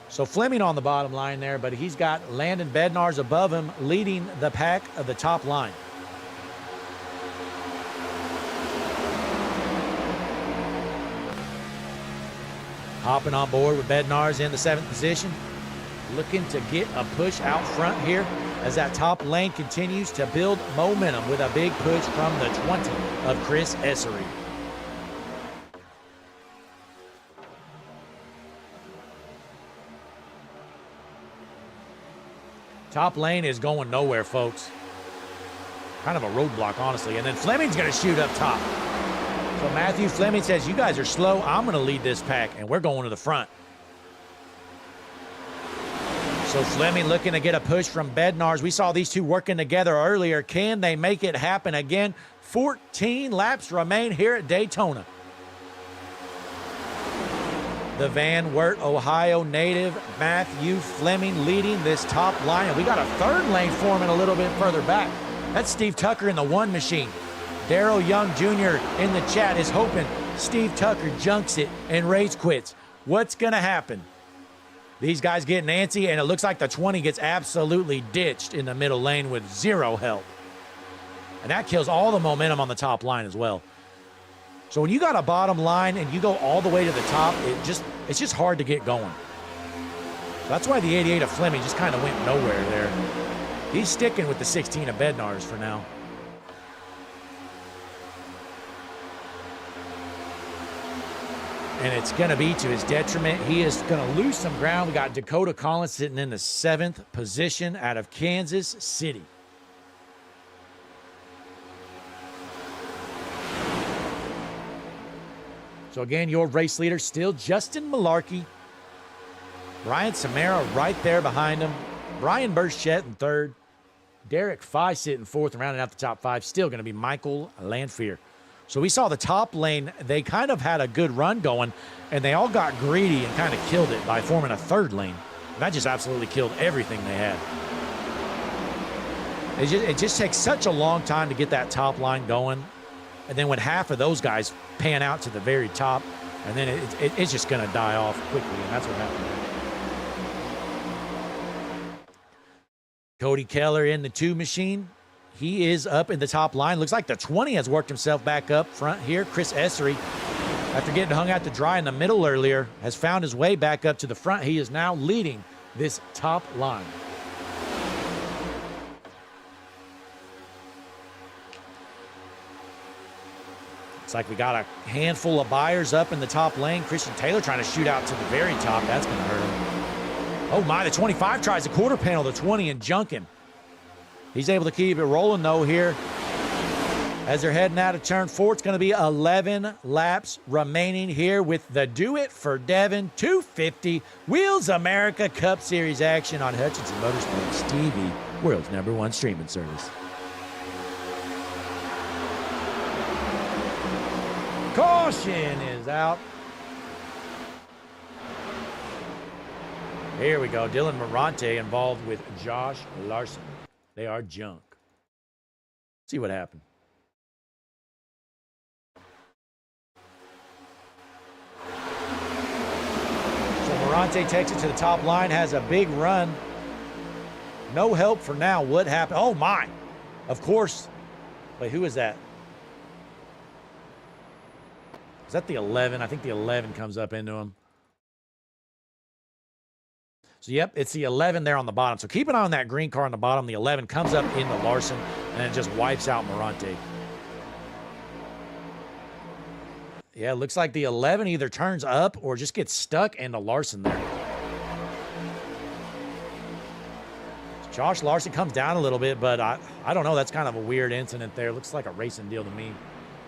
S4: So Fleming on the bottom line there, but he's got Landon Bednar's above him, leading the pack of the top line. Hopping on board with Bednar's in the 7th position. Looking to get a push out front here as that top lane continues to build momentum with a big push from the 20 of Chris Essery. Top lane is going nowhere, folks. Kind of a roadblock, honestly. And then Fleming's going to shoot up top. So Matthew Fleming says, you guys are slow. I'm going to lead this pack, and we're going to the front. So Fleming looking to get a push from Bednar's. We saw these two working together earlier. Can they make it happen again? 14 laps remain here at Daytona. The Van Wert, Ohio native, Matthew Fleming leading this top line. And we got a third lane forming a little bit further back. That's Steve Tucker in the 1 machine. Darrell Young Jr. in the chat is hoping Steve Tucker junks it and race quits. What's going to happen? These guys getting antsy, and it looks like the 20 gets absolutely ditched in the middle lane with 0 help. And that kills all the momentum on the top line as well. So when you got a bottom line and you go all the way to the top, it's just hard to get going. That's why the 88 of Fleming just kind of went nowhere there. He's sticking with the 16 of Bednar's for now. And it's going to be to his detriment. He is going to lose some ground. We got Dakota Collins sitting in the 7th position out of Kansas City. So again, your race leader still Justin Malarkey. Brian Samara right there behind him. Brian Burchett in 3rd. Derek Phi sitting 4th and rounding out the top 5. Still going to be Michael Landfear. So we saw the top lane, they kind of had a good run going, and they all got greedy and kind of killed it by forming a 3rd lane. And that just absolutely killed everything they had. It just takes such a long time to get that top line going. And then when half of those guys pan out to the very top, and then it's just going to die off quickly, and that's what happened there. Cody Keller in the 2 machine. He is up in the top line. Looks like the 20 has worked himself back up front here. Chris Essery, after getting hung out to dry in the middle earlier, has found his way back up to the front. He is now leading this top line. Looks like we got a handful of buyers up in the top lane. Christian Taylor trying to shoot out to the very top. That's going to hurt him. Oh my, the 25 tries to quarter panel the 20 and junk him. He's able to keep it rolling, though, here. As they're heading out of turn 4, it's going to be 11 laps remaining here with the Do It for Devin 250 Wheels America Cup Series action on Hutchinson Motorsports TV, world's #1 streaming service. Caution is out. Here we go. Dylan Morante involved with Josh Larson. They are junk. See what happened. So Morante takes it to the top line, has a big run. No help for now. What happened? Oh, my. Of course. Wait, who is that? Is that the 11? I think the 11 comes up into him. So, yep, it's the 11 there on the bottom. So keep an eye on that green car on the bottom. The 11 comes up into Larson, and it just wipes out Morante. Yeah, it looks like the 11 either turns up or just gets stuck into Larson there. Josh Larson comes down a little bit, but I don't know. That's kind of a weird incident there. Looks like a racing deal to me.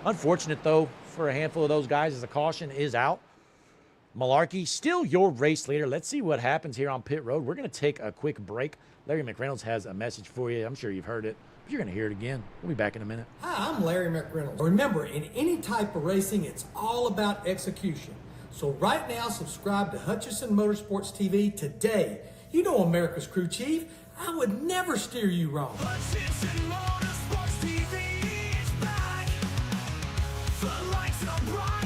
S4: Unfortunate, though, for a handful of those guys as the caution is out. Malarkey, still your race leader. Let's see what happens here on pit road. We're going to take a quick break. Larry McReynolds has a message for you. I'm sure you've heard it, but you're going to hear it again. We'll be back in a minute.
S1: Hi, I'm Larry McReynolds. Remember, in any type of racing, it's all about execution. So right now, subscribe to Hutchinson Motorsports TV today. You know America's crew chief. I would never steer you wrong.
S2: Hutchinson Motorsports TV is back. The lights are bright.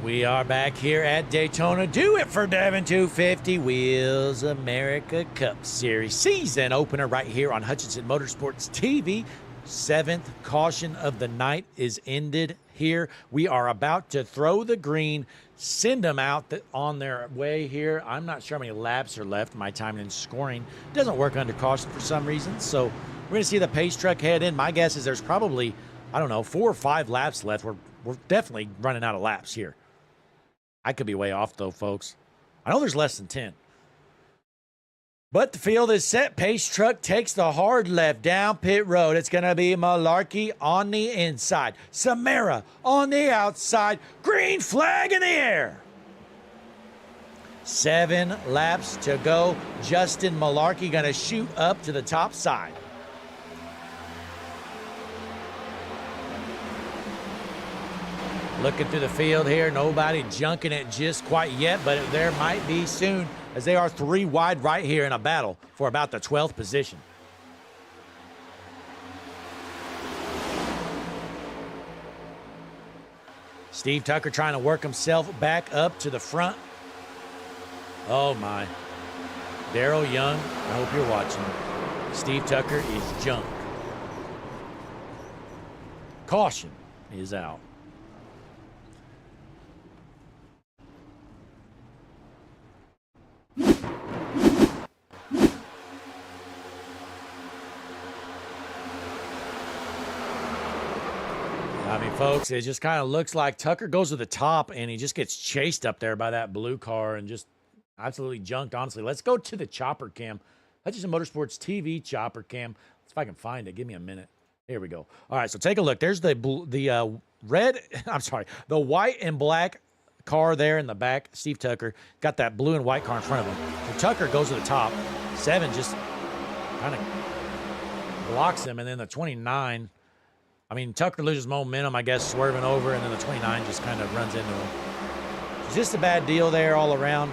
S4: We are back here at Daytona. Do it for Devin 250 Wheels America Cup Series season opener right here on Hutchinson Motorsports TV. 7th caution of the night is ended here. We are about to throw the green, send them out on their way here. I'm not sure how many laps are left. My time in scoring doesn't work under caution for some reason. So we're going to see the pace truck head in. My guess is there's probably, I don't know, 4 or 5 laps left. We're definitely running out of laps here. I could be way off, though, folks. I know there's less than 10. But the field is set. Pace truck takes the hard left down pit road. It's going to be Malarkey on the inside. Samara on the outside. Green flag in the air. 7 laps to go. Justin Malarkey going to shoot up to the top side. Looking through the field here, nobody junking it just quite yet, but there might be soon, as they are 3 wide right here in a battle for about the 12th position. Steve Tucker trying to work himself back up to the front. Oh my. Darrell Young, I hope you're watching. Steve Tucker is junk. Caution is out. I mean, folks, it just kind of looks like Tucker goes to the top and he just gets chased up there by that blue car and just absolutely junked, honestly. Let's go to the chopper cam. Hutchinson Motorsports TV chopper cam. Let's see if I can find it. Give me a minute. Here we go. All right, so take a look. There's the white and black car there in the back. Steve Tucker got that blue and white car in front of him. So Tucker goes to the top. 7 just kind of blocks him, and then the 29. I mean, Tucker loses momentum, I guess, swerving over, and then the 29 just kind of runs into him. It's just a bad deal there all around.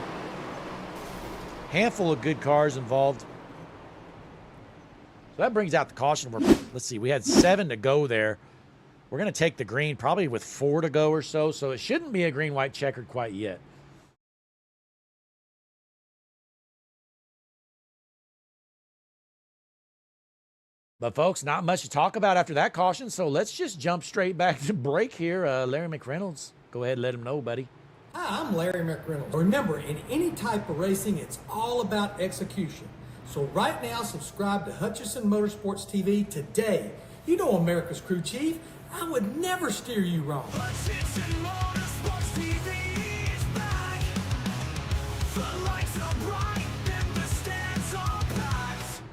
S4: Handful of good cars involved. So that brings out the caution. Let's see, we had 7 to go there. We're going to take the green probably with 4 to go or so, so it shouldn't be a green-white checkered quite yet. But, folks, not much to talk about after that caution, so let's just jump straight back to break here. Larry McReynolds, go ahead and let him know, buddy.
S1: Hi, I'm Larry McReynolds. Remember, in any type of racing, it's all about execution. So right now, subscribe to Hutchinson Motorsports TV today. You know America's crew chief. I would never steer you wrong.
S2: Hutchinson Motorsports TV is back. The lights are bright and the stands are packed.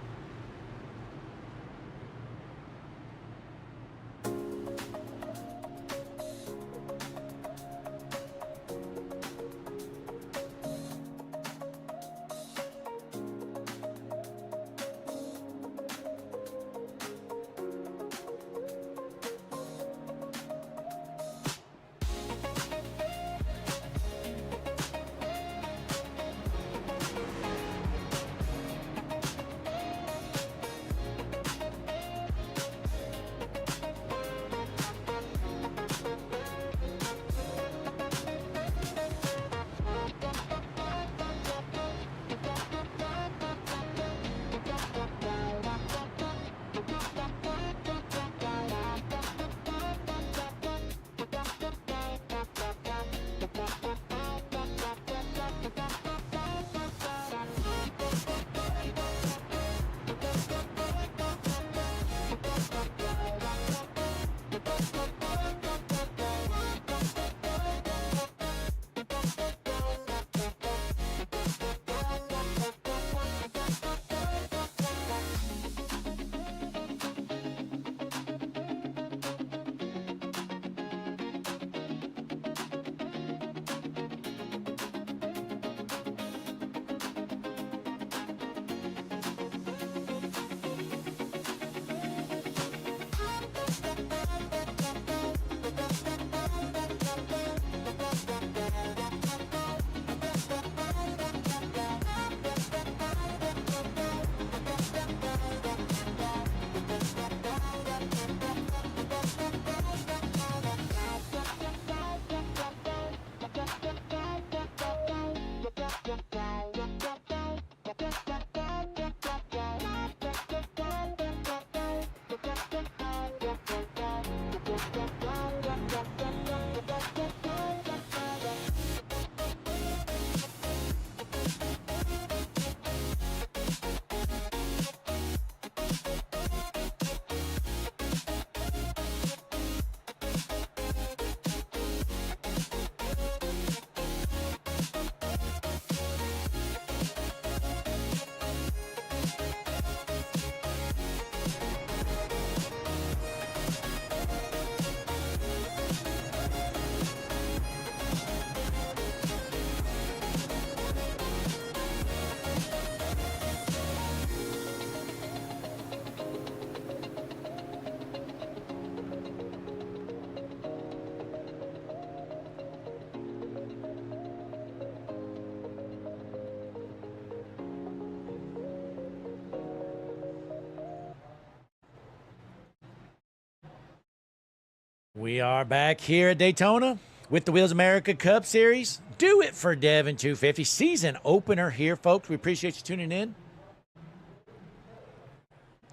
S4: We are back here at Daytona with the Wheels America Cup Series. Do it for Devin 250 season opener here, folks. We appreciate you tuning in.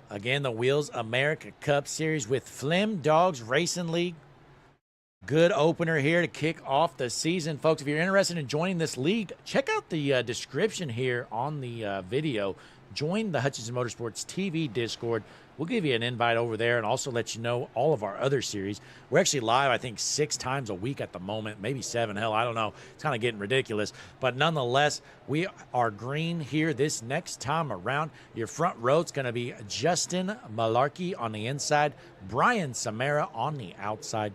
S4: Again, the Wheels America Cup Series with Flim Dogs Racing League. Good opener here to kick off the season, folks. If you're interested in joining this league, check out the description here on the video. Join the Hutchinson Motorsports TV Discord. We'll give you an invite over there and also let you know all of our other series. We're actually live, I think, 6 times a week at the moment, maybe 7. Hell, I don't know. It's kind of getting ridiculous. But nonetheless, we are green here this next time around. Your front row is going to be Justin Malarkey on the inside, Brian Samara on the outside.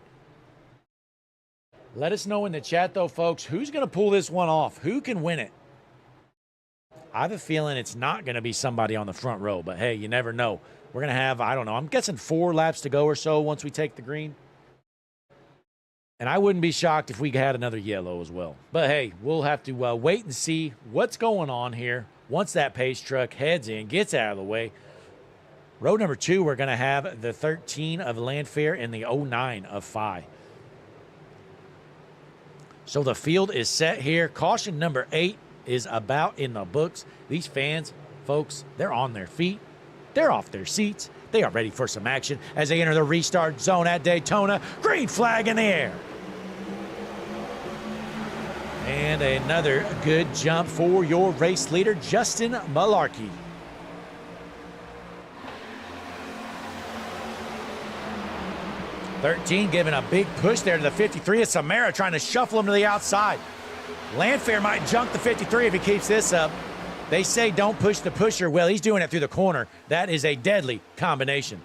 S4: Let us know in the chat, though, folks, who's going to pull this one off? Who can win it? I have a feeling it's not going to be somebody on the front row, but hey, you never know. We're going to have, I don't know, I'm guessing 4 laps to go or so once we take the green. And I wouldn't be shocked if we had another yellow as well. But hey, we'll have to wait and see what's going on here once that pace truck heads in, gets out of the way. Row number 2, we're going to have the 13 of Landfair and the 09 of Phi. So the field is set here. Caution number 8 is about in the books. These fans, folks, they're on their feet. They're off their seats. They are ready for some action as they enter the restart zone at Daytona. Green flag in the air. And another good jump for your race leader, Justin Malarkey. "13 giving a big push there to the 53. It's Samara trying to shuffle him to the outside. Landfair might junk the 53 if he keeps this up. They say don't push the pusher. Well, he's doing it through the corner. That is a deadly combination.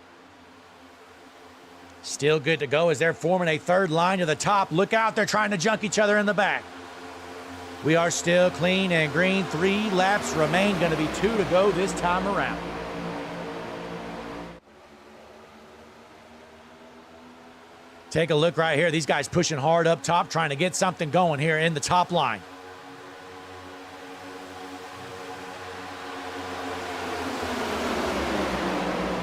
S4: Still good to go as they're forming a third line to the top. Look out, they're trying to junk each other in the back. We are still clean and green. 3 laps remain. Going to be 2 to go this time around. Take a look right here. These guys pushing hard up top, trying to get something going here in the top line.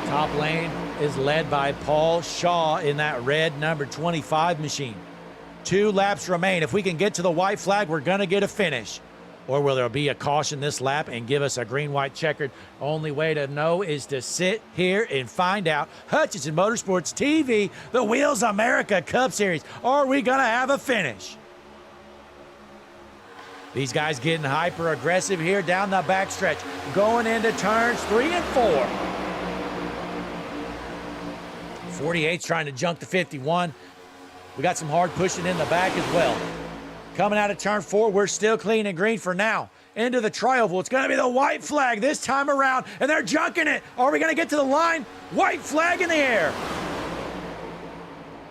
S4: Top lane is led by Paul Shaw in that red number 25 machine. 2 laps remain. If we can get to the white flag, we're going to get a finish. Or will there be a caution this lap and give us a green-white checkered? Only way to know is to sit here and find out. Hutchinson Motorsports TV, the Wheels America Cup Series. Are we going to have a finish? These guys getting hyper-aggressive here down the backstretch. Going into turns 3 and 4. 48's trying to junk the 51. We got some hard pushing in the back as well. Coming out of turn 4, we're still clean and green for now. Into the tri-oval. It's going to be the white flag this time around, and they're junking it. Are we going to get to the line? White flag in the air.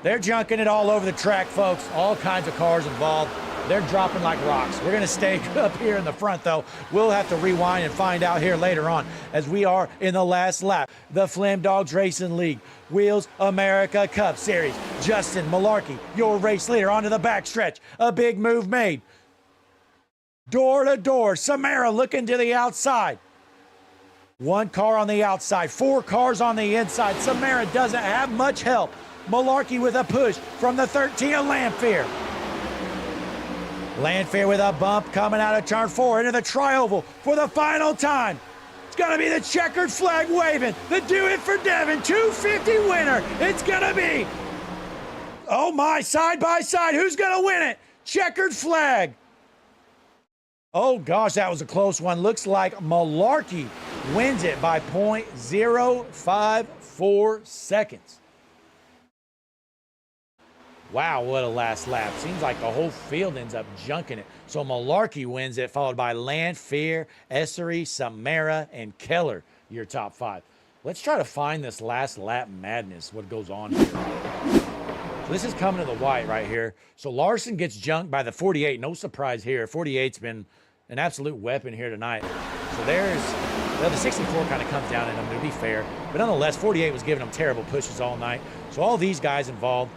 S4: They're junking it all over the track, folks. All kinds of cars involved. They're dropping like rocks. We're going to stay up here in the front, though. We'll have to rewind and find out here later on as we are in the last lap. The Flim Dogs Racing League Wheels America Cup Series. Justin Malarkey, your race leader, onto the backstretch. A big move made. Door to door. Samara looking to the outside. 1 car on the outside. 4 cars on the inside. Samara doesn't have much help. Malarkey with a push from the 13 of Landfair. Landfair with a bump coming out of turn 4 into the tri-oval for the final time. It's going to be the checkered flag waving. The Do It for Devin 250 winner. It's going to be, oh my, side by side. Who's going to win it? Checkered flag. Oh gosh, that was a close one. Looks like Malarkey wins it by 0.054 seconds. Wow, what a last lap. Seems like the whole field ends up junking it. So Malarkey wins it, followed by Landfair, Essery, Samara, and Keller, your top 5. Let's try to find this last lap madness, what goes on here. So this is coming to the white right here. So Larson gets junked by the 48. No surprise here. 48's been an absolute weapon here tonight. So there's, well, the 64 kind of comes down in them, to be fair. But nonetheless, 48 was giving them terrible pushes all night. So all these guys involved.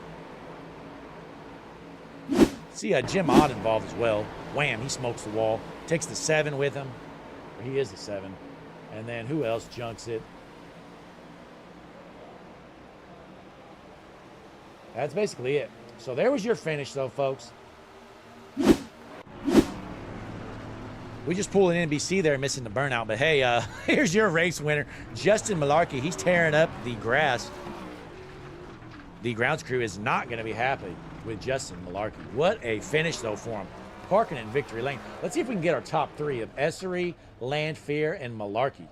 S4: See Jim Ott involved as well. Wham, he smokes the wall. Takes the 7 with him. He is the 7. And then who else junks it? That's basically it. So there was your finish, though, folks. We just pulled an NBC there, missing the burnout. But hey, here's your race winner, Justin Malarkey. He's tearing up the grass. The grounds crew is not going to be happy with Justin Malarkey. What a finish, though, for him. Parking in victory lane. Let's see if we can get our top three of Essery, Landfear, and Malarkey.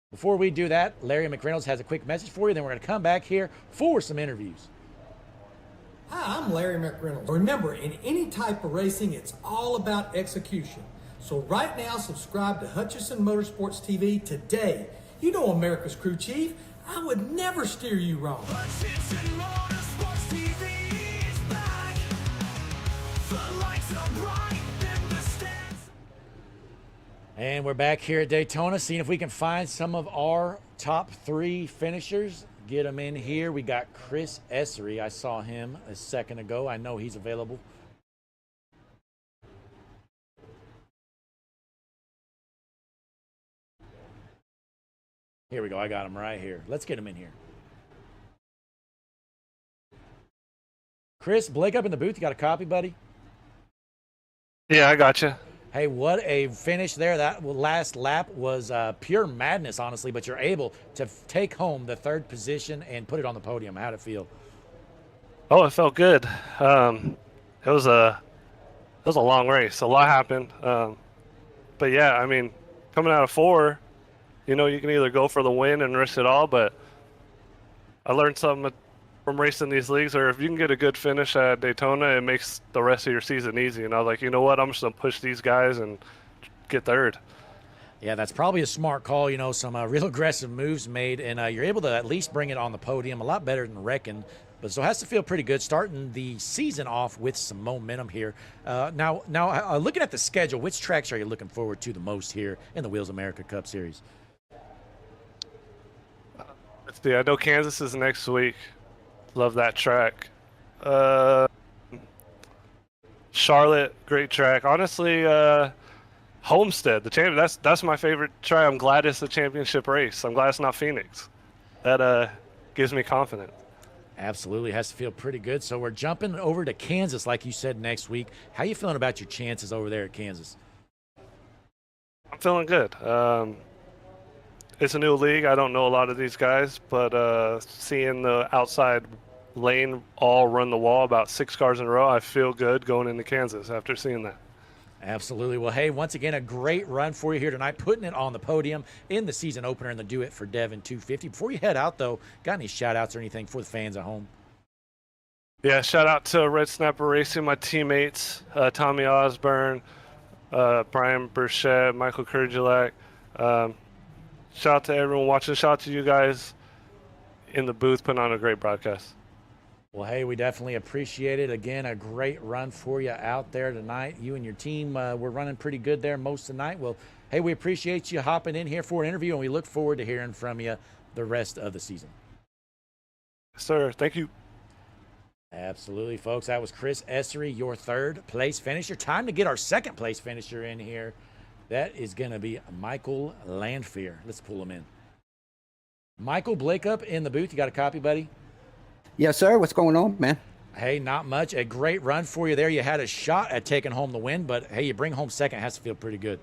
S4: Before we do that, Larry McReynolds has a quick message for you. Then we're going to come back here for some interviews.
S1: Hi, I'm Larry McReynolds. Remember, in any type of racing, it's all about execution. So right now, subscribe to Hutchison Motorsports TV today. You know America's crew chief. I would never steer you wrong.
S2: Hutchison Motorsports TV is back. The lights are bright in the stands.
S4: And we're back here at Daytona, seeing if we can find some of our top three finishers. Get them in here. We got Chris Essery. I saw him a second ago. I know he's available. Here we go. I got him right here. Let's get him in here. Chris, Blake up in the booth. You got a copy, buddy?
S7: Yeah, I got you.
S4: Hey, what a finish there. That last lap was pure madness, honestly, but you're able to take home the third position and put it on the podium. How'd it feel?
S7: Oh, it felt good. It was a long race. A lot happened. But yeah, I mean, coming out of 4, you know, you can either go for the win and risk it all, but I learned something from racing these leagues, or if you can get a good finish at Daytona, it makes the rest of your season easy. And I was like, you know what, I'm just going to push these guys and get third.
S4: Yeah, that's probably a smart call. You know, some real aggressive moves made, and you're able to at least bring it on the podium a lot better than wrecking. But so it has to feel pretty good starting the season off with some momentum here. Now, looking at the schedule, which tracks are you looking forward to the most here in the Wheels America Cup Series?
S7: Let's see, I know Kansas is next week. Love that track. Charlotte, great track. Honestly, Homestead, the champion. That's my favorite track. I'm glad it's the championship race. I'm glad it's not Phoenix. That gives me confidence.
S4: Absolutely, has to feel pretty good. So we're jumping over to Kansas, like you said, next week. How you feeling about your chances over there at Kansas?
S7: I'm feeling good. It's a new league. I don't know a lot of these guys, but seeing the outside lane all run the wall about 6 cars in a row, I feel good going into Kansas after seeing that.
S4: Absolutely. Well, hey, once again, a great run for you here tonight, putting it on the podium in the season opener in the Do It for Devin 250. Before you head out, though, got any shout-outs or anything for the fans at home?
S7: Yeah, shout out to Red Snapper Racing, my teammates, Tommy Osborne, Brian Burchett, Michael Kurgulak. Shout out to everyone watching. Shout out to you guys in the booth putting on a great broadcast.
S4: Well, hey, we definitely appreciate it. Again, a great run for you out there tonight. You and your team were running pretty good there most of the night. Well, hey, we appreciate you hopping in here for an interview, and we look forward to hearing from you the rest of the season.
S7: Sir, thank you.
S4: Absolutely, folks. That was Chris Essery, your third place finisher. Time to get our second place finisher in here. That is going to be Michael Landfear. Let's pull him in. Michael, Blake up in the booth. You got a copy, buddy?
S8: Yes, sir. What's going on, man?
S4: Hey, not much. A great run for you there. You had a shot at taking home the win, but hey, you bring home second. It has to feel pretty good.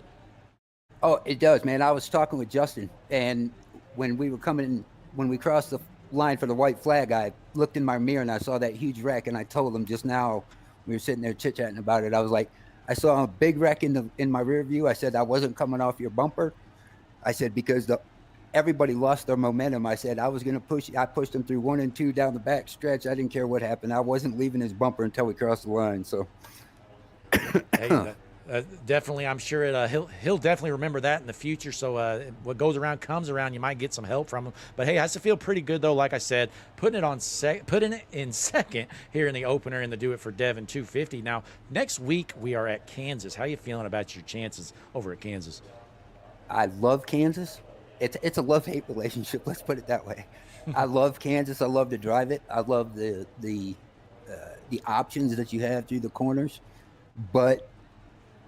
S8: Oh, it does, man. I was talking with Justin, and when we crossed the line for the white flag, I looked in my mirror and I saw that huge wreck, and I told him just now, we were sitting there chit-chatting about it. I was like, I saw a big wreck in my rear view. I said, I wasn't coming off your bumper. I said, because everybody lost their momentum. I said, I was going to push. I pushed him through 1 and 2 down the back stretch. I didn't care what happened. I wasn't leaving his bumper until we crossed the line. So
S4: hey, definitely, I'm sure he'll definitely remember that in the future. So what goes around comes around. You might get some help from him. But hey, it has to feel pretty good though. Like I said, putting it in second here in the opener in the Do It for Devin 250. Now next week we are at Kansas. How you feeling about your chances over at Kansas?
S8: I love Kansas. It's a love-hate relationship. Let's put it that way. I love Kansas. I love to drive it. I love the options that you have through the corners, but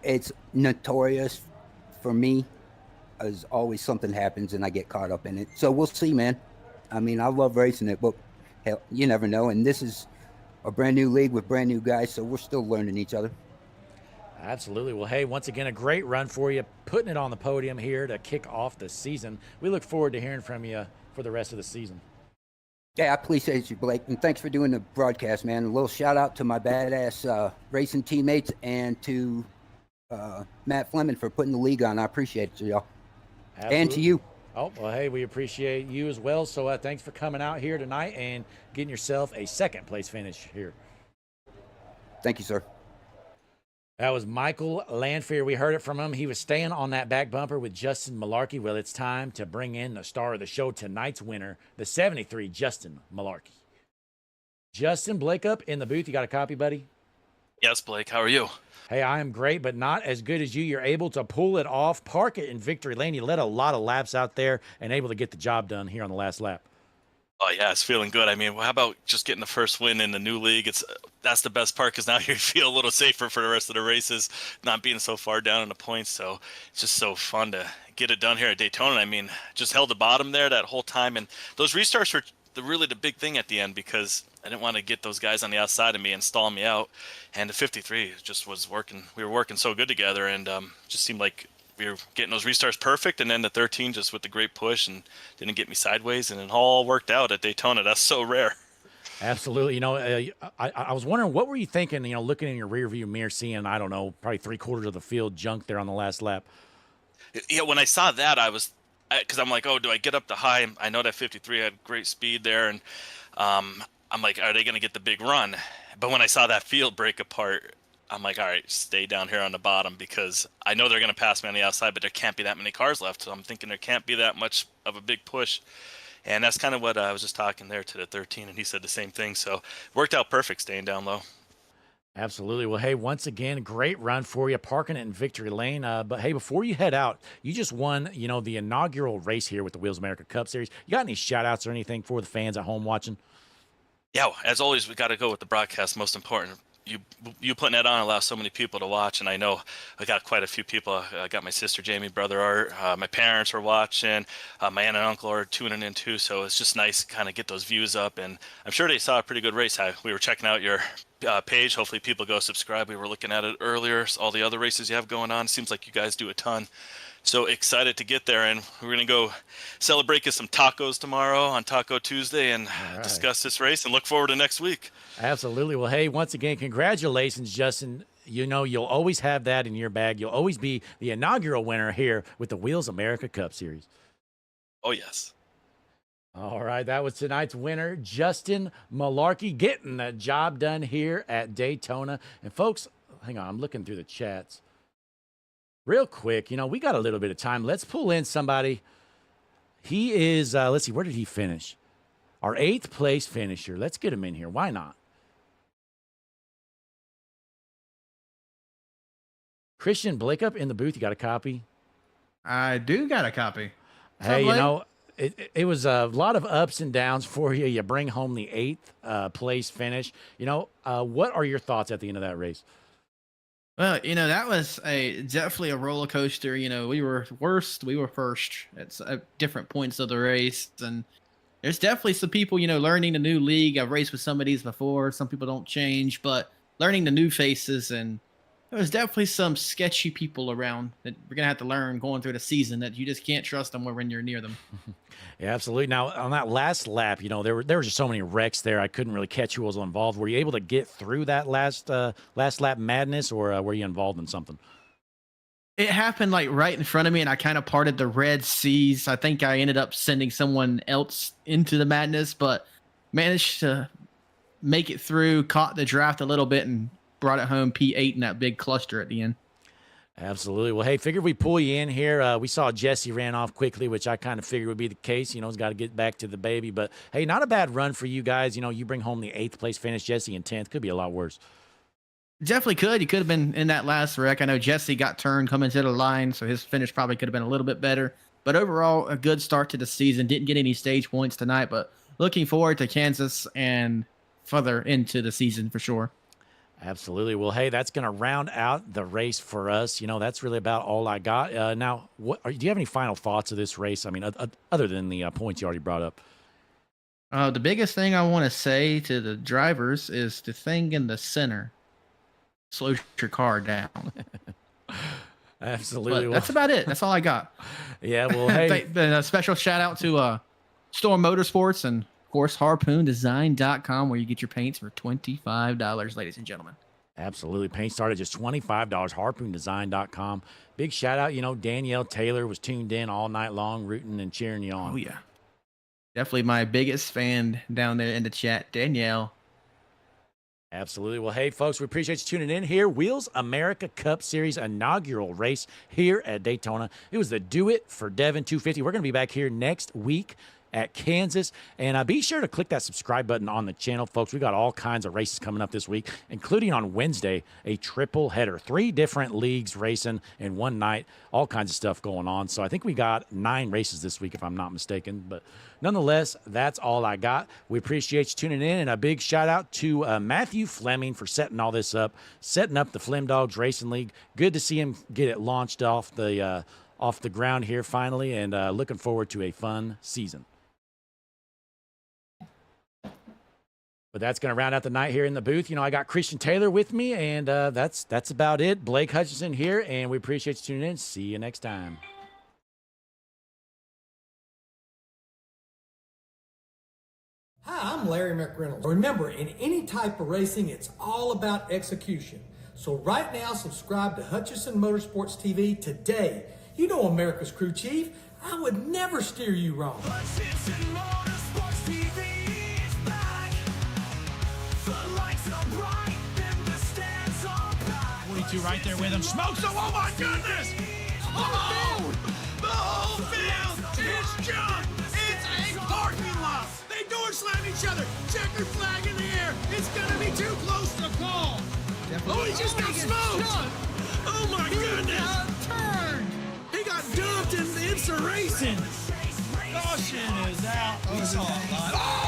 S8: it's notorious for me as always something happens and I get caught up in it. So we'll see, man. I mean, I love racing it, but hell, you never know. And this is a brand new league with brand new guys, so we're still learning each other.
S4: Absolutely. Well, hey, once again, a great run for you, putting it on the podium here to kick off the season. We look forward to hearing from you for the rest of the season.
S8: Yeah, I appreciate you, Blake, and thanks for doing the broadcast, man. A little shout out to my badass racing teammates and to Matt Fleming for putting the league on. I appreciate it, y'all.
S4: Absolutely.
S8: And to you.
S4: Oh, well, hey, we appreciate you as well. So thanks for coming out here tonight and getting yourself a second place finish here.
S8: Thank you, sir.
S4: That was Michael Lanfear. We heard it from him. He was staying on that back bumper with Justin Malarkey. Well, it's time to bring in the star of the show, tonight's winner, the 73, Justin Malarkey. Justin, Blake up in the booth. You got a copy, buddy?
S9: Yes, Blake. How are you?
S4: Hey, I am great, but not as good as you. You're able to pull it off, park it in victory lane. You led a lot of laps out there and able to get the job done here on the last lap.
S9: Oh yeah, it's feeling good. I mean, how about just getting the first win in the new league? That's the best part because now you feel a little safer for the rest of the races, not being so far down in the points. So it's just so fun to get it done here at Daytona. I mean, just held the bottom there that whole time, and those restarts were really the big thing at the end because I didn't want to get those guys on the outside of me and stall me out. And the 53 just was working. We were working so good together, and just seemed like we were getting those restarts perfect, and then the 13 just with the great push and didn't get me sideways, and it all worked out at Daytona. That's so rare.
S4: Absolutely. You know, I was wondering, what were you thinking, you know, looking in your rearview mirror, seeing, I don't know, probably 3/4 of the field junk there on the last lap?
S9: Yeah, when I saw that, because I'm like, oh, do I get up the high? I know that 53 had great speed there, and I'm like, are they going to get the big run? But when I saw that field break apart, I'm like, all right, stay down here on the bottom because I know they're going to pass me on the outside, but there can't be that many cars left. So I'm thinking there can't be that much of a big push. And that's kind of what I was just talking there to the 13, and he said the same thing. So it worked out perfect staying down low.
S4: Absolutely. Well, hey, once again, great run for you, parking it in victory lane. But hey, before you head out, you just won, you know, the inaugural race here with the Wheels America Cup Series. You got any shout outs or anything for the fans at home watching?
S9: Yeah, as always, we got to go with the broadcast. Most important. You putting that on allows so many people to watch, and I know I got quite a few people. I got my sister Jamie, brother Art, my parents are watching, my aunt and uncle are tuning in too. So it's just nice to kind of get those views up, and I'm sure they saw a pretty good race. We were checking out your page. Hopefully people go subscribe. We were looking at it earlier. All the other races you have going on. Seems like you guys do a ton. So excited to get there, and we're going to go celebrate with some tacos tomorrow on Taco Tuesday and discuss this race and look forward to next week.
S4: Absolutely. Well, hey, once again, congratulations, Justin. You know, you'll always have that in your bag. You'll always be the inaugural winner here with the Wheels America Cup Series.
S9: Oh, yes.
S4: All right, that was tonight's winner, Justin Malarkey, getting the job done here at Daytona. And folks, hang on, I'm looking through the chats. Real quick, you know, we got a little bit of time. Let's pull in somebody. He is, let's see, where did he finish? Our 8th place finisher. Let's get him in here. Why not? Christian Blake up in the booth. You got a copy?
S10: I do got a copy.
S4: Hey, you know, it was a lot of ups and downs for you. You bring home the 8th place finish. You know, what are your thoughts at the end of that race?
S10: Well, you know, that was definitely a roller coaster. You know, we were worst, we were first at different points of the race. And there's definitely some people, you know, learning the new league. I've raced with some of these before. Some people don't change, but learning the new faces. And there's definitely some sketchy people around that we're going to have to learn going through the season that you just can't trust them when you're near them.
S4: Yeah, absolutely. Now, on that last lap, you know, there were just so many wrecks there. I couldn't really catch who was involved. Were you able to get through that last lap madness, or were you involved in something?
S10: It happened like right in front of me, and I kind of parted the Red Seas. I think I ended up sending someone else into the madness, but managed to make it through, caught the draft a little bit, and brought it home P8 in that big cluster at the end.
S4: Absolutely. Well, hey, figured we pull you in here. We saw Jesse ran off quickly, which I kind of figured would be the case. You know, he's got to get back to the baby. But, hey, not a bad run for you guys. You know, you bring home the 8th place finish, Jesse in 10th. Could be a lot worse.
S10: Definitely could. He could have been in that last wreck. I know Jesse got turned coming to the line, so his finish probably could have been a little bit better. But overall, a good start to the season. Didn't get any stage points tonight, but looking forward to Kansas and further into the season for sure.
S4: Absolutely. Well, hey, that's going to round out the race for us. You know, that's really about all I got. Now, do you have any final thoughts of this race? I mean, other than the points you already brought up?
S10: The biggest thing I want to say to the drivers is the thing in the center slows your car down.
S4: Absolutely.
S10: But that's about it. That's all I got.
S4: Yeah, well, hey.
S10: A special shout out to Storm Motorsports and, of course, HarpoonDesign.com, where you get your paints for $25, ladies and gentlemen.
S4: Absolutely. Paint started just $25. HarpoonDesign.com. Big shout out. You know, Danielle Taylor was tuned in all night long, rooting and cheering you on.
S10: Oh, yeah. Definitely my biggest fan down there in the chat, Danielle.
S4: Absolutely. Well, hey, folks, we appreciate you tuning in here. Wheels America Cup Series inaugural race here at Daytona. It was the Do It for Devin 250. We're going to be back here next week at Kansas. And be sure to click that subscribe button on the channel, folks. We got all kinds of races coming up this week, including on Wednesday, a triple header. 3 different leagues racing in one night, all kinds of stuff going on. So I think we got 9 races this week, if I'm not mistaken. But nonetheless, that's all I got. We appreciate you tuning in, and a big shout out to Matthew Fleming for setting all this up, setting up the Flim Dogs Racing League. Good to see him get it launched off the ground here finally, and looking forward to a fun season. But that's going to round out the night here in the booth. You know, I got Christian Taylor with me, and that's about it. Blake Hutchinson here, and we appreciate you tuning in. See you next time.
S1: Hi, I'm Larry McReynolds. Remember, in any type of racing, it's all about execution. So right now, subscribe to Hutchinson Motorsports TV today. You know America's crew chief. I would never steer you wrong.
S2: Hutchinson Motorsports TV is back. The lights are bright and the stands are packed.
S3: 42 right there with him. Smokes him. Oh my goodness! Oh! The whole field is junk! It's a parking lot! They door slam each other! Checkered flag in the air! It's gonna be too close to call! Oh, he just got smoked! Oh my goodness! He got dumped in the racing! Caution is out. We saw a lot. Oh!